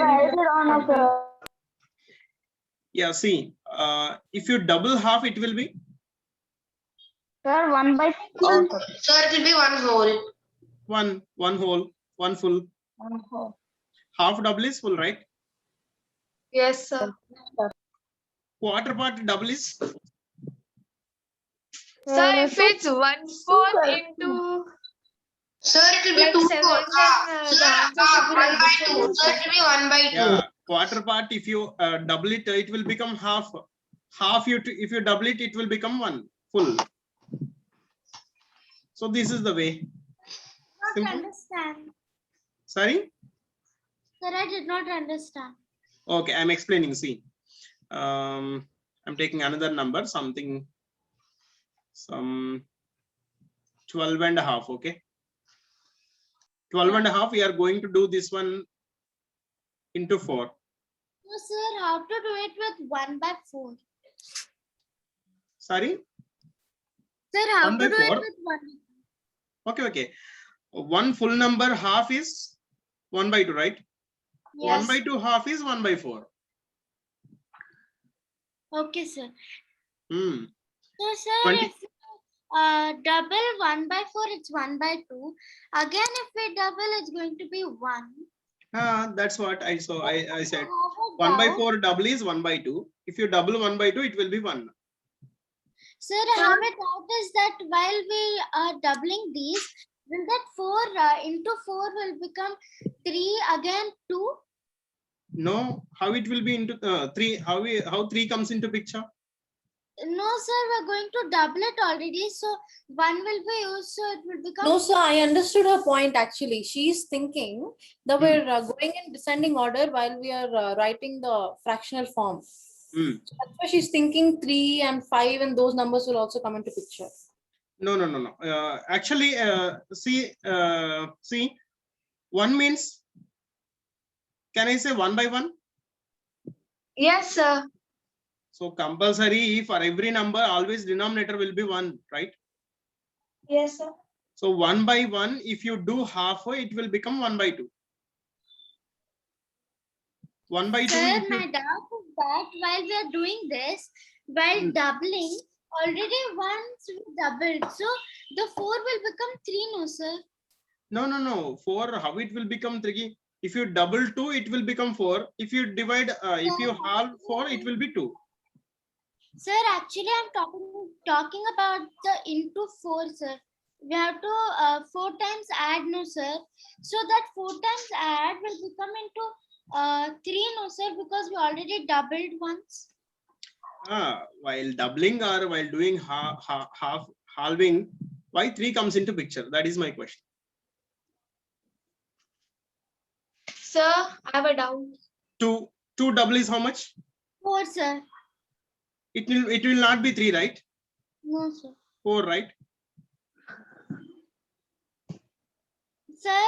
Speaker 1: Yeah, see, if you double half, it will be?
Speaker 2: Sir, 1 by
Speaker 10: 4. Sir, it will be 1 whole.
Speaker 1: One whole, one full.
Speaker 2: 1 whole.
Speaker 1: Half double is full, right?
Speaker 3: Yes, sir.
Speaker 1: Quarter part double is?
Speaker 3: Sir, if it's 1/4 into.
Speaker 10: Sir, it will be
Speaker 3: Like
Speaker 10: 2
Speaker 3: 7,
Speaker 10: whole.
Speaker 3: then the answer should be
Speaker 10: 1
Speaker 3: like
Speaker 10: by
Speaker 3: different.
Speaker 10: 2. Sir, it will be 1 by 2.
Speaker 1: Yeah, quarter part, if you double it, it will become half. Half, if you double it, it will become 1 full. So this is the way.
Speaker 4: Not
Speaker 1: Simple.
Speaker 4: understand.
Speaker 1: Sorry?
Speaker 4: Sir, I did not understand.
Speaker 1: Okay, I'm explaining. See, I'm taking another number, some 12 and a half. Okay, 12 and a half. We are going to do this one into 4.
Speaker 4: No, sir, how to do it with 1 by 4?
Speaker 1: Sorry?
Speaker 4: Sir, how
Speaker 1: 1
Speaker 4: to
Speaker 1: by
Speaker 4: do it
Speaker 1: 4?
Speaker 4: with 1?
Speaker 1: Okay. One full number half is 1 by 2, right?
Speaker 4: Yes.
Speaker 1: 1 by 2 half is 1 by 4.
Speaker 4: Okay, sir.
Speaker 1: Hmm.
Speaker 4: So, sir,
Speaker 1: 20.
Speaker 4: if double 1 by 4, it's 1 by 2. Again, if we double, it's going to be 1.
Speaker 1: That's what I saw. I said
Speaker 4: have a
Speaker 1: 1 by
Speaker 4: doubt.
Speaker 1: 4 double is 1 by 2. If you double 1 by 2, it will be 1.
Speaker 4: Sir, I have a doubt is that while we are doubling these, will that 4 into 4 will become 3 again 2?
Speaker 1: No, how it will be into 3? How 3 comes into picture?
Speaker 4: No, sir, we're going to double it already. So 1 will be used, so it will become.
Speaker 6: No, sir, I understood her point actually. She's thinking that we're going in descending order while we are writing the fractional form. So that's why she's thinking 3 and 5 and those numbers will also come into picture.
Speaker 1: No. Actually, see, 1 means, can I say 1 by 1?
Speaker 3: Yes, sir.
Speaker 1: So compulsory for every number, always denominator will be 1, right?
Speaker 3: Yes, sir.
Speaker 1: So 1 by 1, if you do half, it will become 1 by 2. 1 by 2.
Speaker 4: Sir, my doubt is that while we are doing this, while doubling, already once we doubled, so the 4 will become 3, no, sir?
Speaker 1: No. 4, how it will become 3? If you double 2, it will become 4. If you divide, if you halve 4, it will be 2.
Speaker 4: Sir, actually, I'm talking about the into 4, sir. We have to 4 times add, no, sir. So that 4 times add will become into 3, no, sir, because we already doubled once.
Speaker 1: While doubling or while doing halving, Why 3 comes into picture? That is my question.
Speaker 3: Sir, I have a doubt.
Speaker 1: 2 double is how much?
Speaker 4: 4, sir.
Speaker 1: It will not be 3, right?
Speaker 4: No, sir.
Speaker 1: 4, right?
Speaker 4: Sir,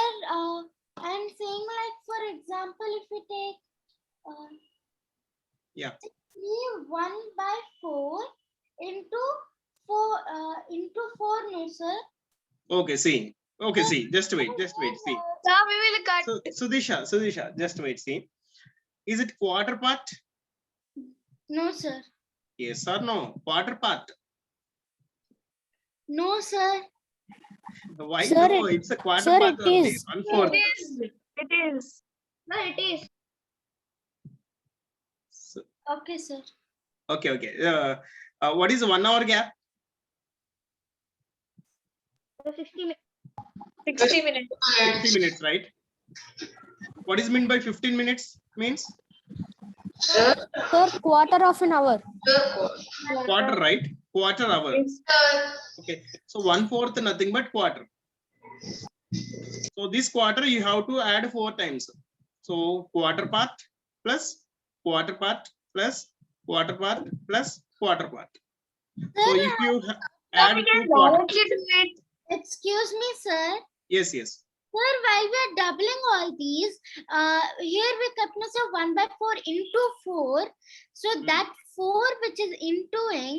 Speaker 4: I'm saying like, for example, if we take
Speaker 1: Yeah.
Speaker 4: 1/4 into 4 no, sir.
Speaker 1: Okay, see. Okay, see. Just wait. See.
Speaker 3: Sir, we will cut.
Speaker 1: So, Sudisha, just wait. See. Is it quarter part?
Speaker 4: No, sir.
Speaker 1: Yes or no? Quarter part.
Speaker 4: No, sir.
Speaker 1: Why
Speaker 13: Sir,
Speaker 1: no? It's a quarter
Speaker 13: sir,
Speaker 1: part
Speaker 13: it
Speaker 1: only.
Speaker 13: is.
Speaker 1: 1/4.
Speaker 3: It is. No, it is.
Speaker 4: Okay, sir.
Speaker 1: Okay. What is 1 hour gap?
Speaker 3: 60 minutes.
Speaker 1: 50 minutes, right? What is meant by 15 minutes? Means
Speaker 13: Sir, quarter of an hour.
Speaker 1: quarter, right? Quarter hour. Okay. So 1/4 nothing but quarter. So this quarter you have to add 4 times. So quarter part plus quarter part plus quarter part plus quarter part. So if you add 2 quarters.
Speaker 4: Excuse me, sir.
Speaker 1: Yes.
Speaker 4: Sir, while we are doubling all these, here we kept 1/4 into 4. So that 4 which is intoing,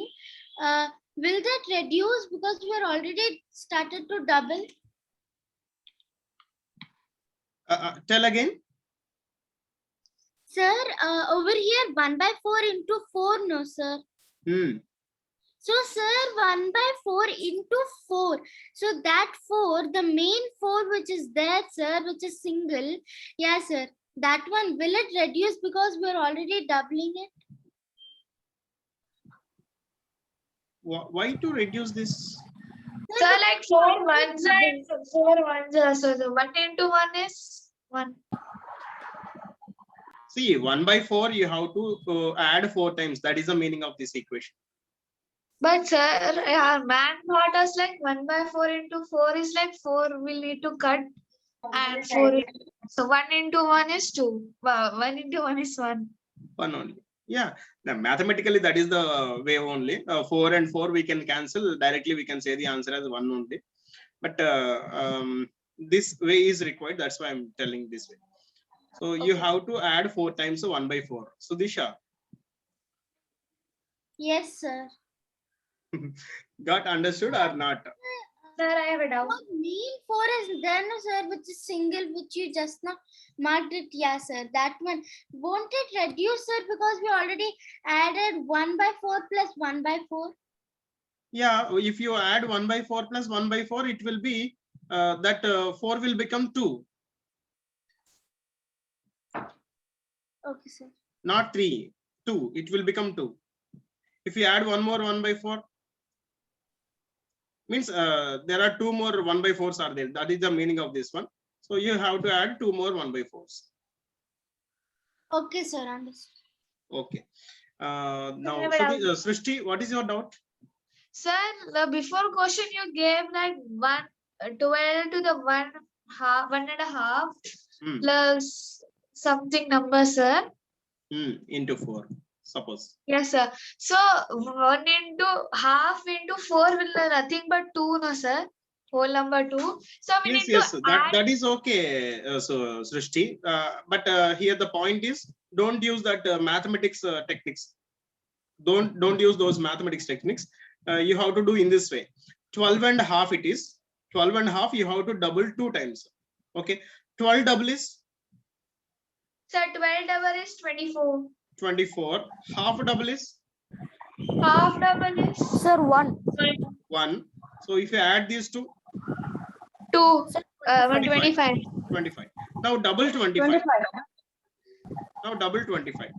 Speaker 4: will that reduce because we are already started to double?
Speaker 1: Tell again.
Speaker 4: Sir, over here 1/4 into 4, no, sir. So, sir, 1/4 into 4. So that 4, the main 4 which is there, sir, which is single. Yeah, sir. That one, will it reduce because we're already doubling it?
Speaker 1: Why to reduce this?
Speaker 3: So like 4 ones and 4 ones. So the 1 into 1 is 1.
Speaker 1: See, 1/4 you have to add 4 times. That is the meaning of this equation.
Speaker 3: But sir, our man taught us like 1/4 into 4 is like 4 we'll need to cut and 4. So 1 into 1 is 2. 1 into 1 is 1.
Speaker 1: 1 only. Yeah. Now, mathematically, that is the way only. 4 and 4 we can cancel. Directly we can say the answer as 1 only. But this way is required. That's why I'm telling this way. So you have to add 4 times 1/4. So Disha.
Speaker 4: Yes, sir.
Speaker 1: Got understood or not?
Speaker 3: Sir, I have a doubt.
Speaker 4: Main 4 is there, no, sir, which is single, which you just now marked it. Yeah, sir. That one. Won't it reduce, sir, because we already added 1/4 plus 1/4?
Speaker 1: Yeah, if you add 1/4 plus 1/4, it will be that 4 will become 2.
Speaker 4: Okay, sir.
Speaker 1: Not 3, 2. It will become 2. If you add one more 1/4, means there are 2 more 1/4s are there. That is the meaning of this one. So you have to add 2 more 1/4s.
Speaker 4: Okay, sir. Understood.
Speaker 1: Okay. Now, so Srishti, what is your doubt?
Speaker 3: Sir, the before question you gave like 12 to the 1.5 plus something number, sir.
Speaker 1: Into 4, suppose.
Speaker 3: Yes, sir. So 1 into half into 4 will be nothing but 2, no, sir. Whole number 2. So we need to add.
Speaker 1: That is okay. So Srishti, but here the point is, don't use that mathematics techniques. Don't use those mathematics techniques. You have to do in this way. 12.5 it is. 12.5 you have to double 2 times. Okay. 12 double is?
Speaker 3: Sir, 12 double is 24.
Speaker 1: 24. Half double is?
Speaker 3: Half double is?
Speaker 13: Sir, 1.
Speaker 1: 1. So if you add these two?
Speaker 3: 2. 125.
Speaker 1: 25. Now double 25. Now double 25.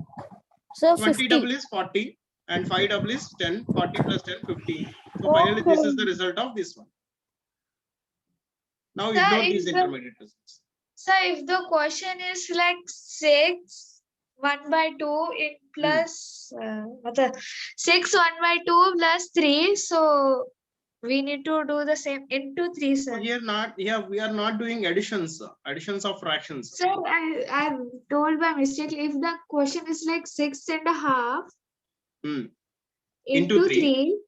Speaker 13: Sir,
Speaker 1: 20
Speaker 13: 50.
Speaker 1: double is 40 and 5 double is 10. 40 plus 10, 50. So finally this is the result of this one. Now you don't use intermediate results.
Speaker 3: So if the question is like 6 1/2 in plus 6 1/2 plus 3, so We need to do the same into 3, sir.
Speaker 1: Here we are not doing additions of fractions.
Speaker 3: Sir, I told by mistake if the question is like 6.5 into 3.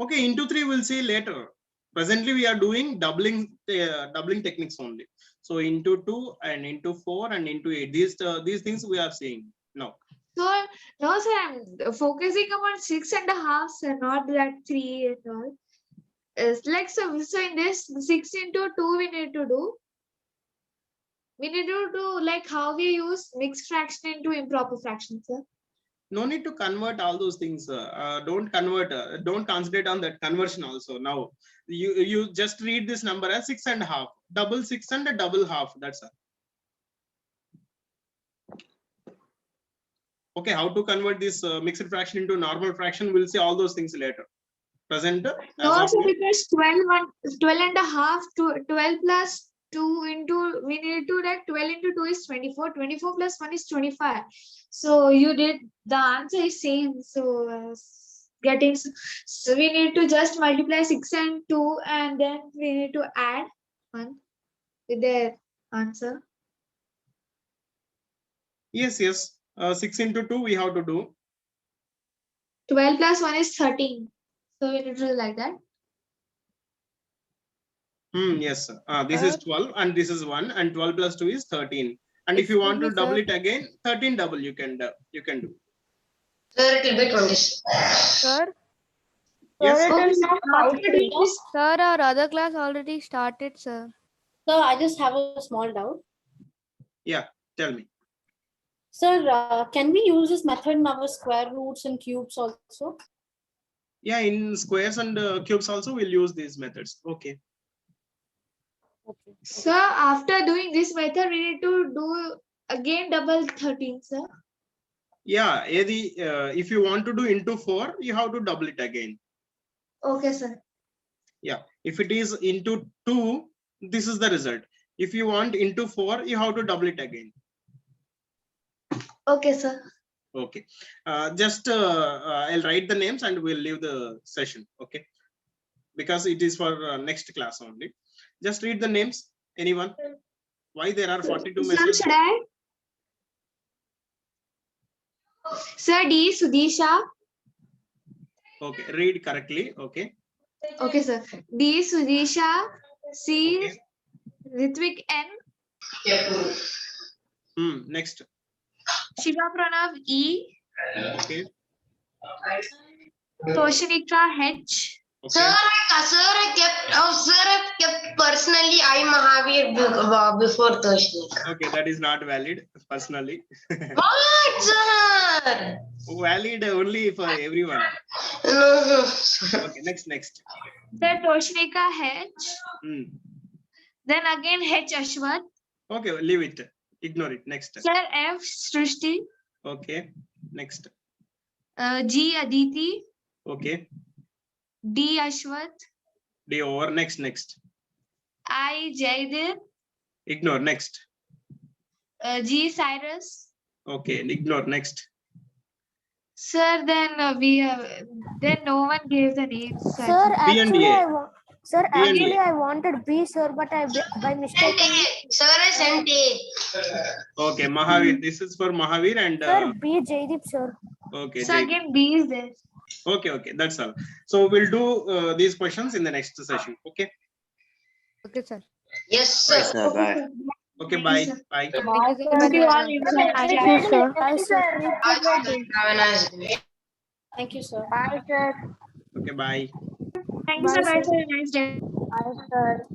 Speaker 1: Okay, into 3 we'll see later. Presently we are doing doubling techniques only. So into 2 and into 4 and into 8. These things we are seeing now.
Speaker 3: So no, sir, I'm focusing on 6.5, sir, not that 3 and all. It's like so in this 6 into 2 we need to do. We need to do like how we use mixed fraction into improper fraction, sir.
Speaker 1: No need to convert all those things. Don't convert. Don't concentrate on that conversion also. Now you just read this number as 6.5. Double 6 and a double half. That's all. Okay, how to convert this mixed fraction into normal fraction? We'll see all those things later. Present.
Speaker 3: No, sir, because 12.5 to 12 plus 2 into, we need to like 12 into 2 is 24. 24 plus 1 is 25. So you did, the answer is same. So so we need to just multiply 6 and 2 and then we need to add 1 with the answer.
Speaker 1: Yes. 6 into 2 we have to do.
Speaker 3: 12 plus 1 is 13. So we need to do like that.
Speaker 1: Yes. This is 12 and this is 1 and 12 plus 2 is 13. And if you want to double it again, 13 double you can do.
Speaker 10: Sir, it will be 20.
Speaker 8: Sir,
Speaker 1: Yes.
Speaker 8: sir, our other class already started, sir.
Speaker 6: So I just have a small doubt.
Speaker 1: Yeah. Tell me.
Speaker 6: Sir, can we use this method in our square roots and cubes also?
Speaker 1: Yeah, in squares and cubes also we'll use these methods. Okay.
Speaker 3: So after doing this method, we need to do again double 13, sir.
Speaker 1: Yeah, if you want to do into 4, you have to double it again.
Speaker 3: Okay, sir.
Speaker 1: Yeah, if it is into 2, this is the result. If you want into 4, you have to double it again.
Speaker 3: Okay, sir.
Speaker 1: Okay. Just I'll write the names and we'll leave the session. Okay. Because it is for next class only. Just read the names. Anyone? Why there are 42
Speaker 3: Sir,
Speaker 1: messages?
Speaker 3: should I? Sir, D. Sudisha.
Speaker 1: Okay. Read correctly. Okay.
Speaker 3: Okay, sir. D. Sudisha. C.
Speaker 1: Okay.
Speaker 3: Ritvik N.
Speaker 1: Next.
Speaker 3: Shiva Pranav E.
Speaker 1: Okay.
Speaker 3: Toshanika H.
Speaker 10: Sir, I kept personally I Mahavir before Toshnik.
Speaker 1: Okay, that is not valid personally.
Speaker 10: What, sir?
Speaker 1: Valid only for everyone.
Speaker 10: No.
Speaker 1: Okay, next.
Speaker 3: Then Toshanika H. Then again H. Ashwath.
Speaker 1: Okay, leave it. Ignore it. Next.
Speaker 3: Sir, F. Srishti.
Speaker 1: Okay, next.
Speaker 3: G. Aditi.
Speaker 1: Okay,
Speaker 3: D. Ashwath.
Speaker 1: D over. Next.
Speaker 3: I. Jaidev.
Speaker 1: Ignore. Next.
Speaker 3: G. Cyrus.
Speaker 1: Okay, ignore. Next.
Speaker 3: Sir, then then no one gave the names.
Speaker 13: Sir,
Speaker 1: B and
Speaker 13: actually,
Speaker 1: A.
Speaker 13: actually I wanted B, sir, but I by mistake.
Speaker 10: Sir, I sent A.
Speaker 1: Okay, Mahavir. This is for Mahavir and.
Speaker 13: Sir, B Jaideep, sir.
Speaker 1: Okay.
Speaker 3: So
Speaker 1: Jai.
Speaker 3: again, B is there.
Speaker 1: Okay. That's all. So we'll do these questions in the next session. Okay.
Speaker 8: Okay, sir.
Speaker 10: Yes, sir.
Speaker 9: Right, sir, bye.
Speaker 1: Okay. Bye. Bye.
Speaker 3: Thank you all.
Speaker 13: Thank you, sir.
Speaker 10: Have a nice day.
Speaker 6: Thank you, sir.
Speaker 2: Bye, sir.
Speaker 1: Okay. Bye.
Speaker 3: Thanks, sir. Bye, sir. Nice day.
Speaker 2: Bye, sir.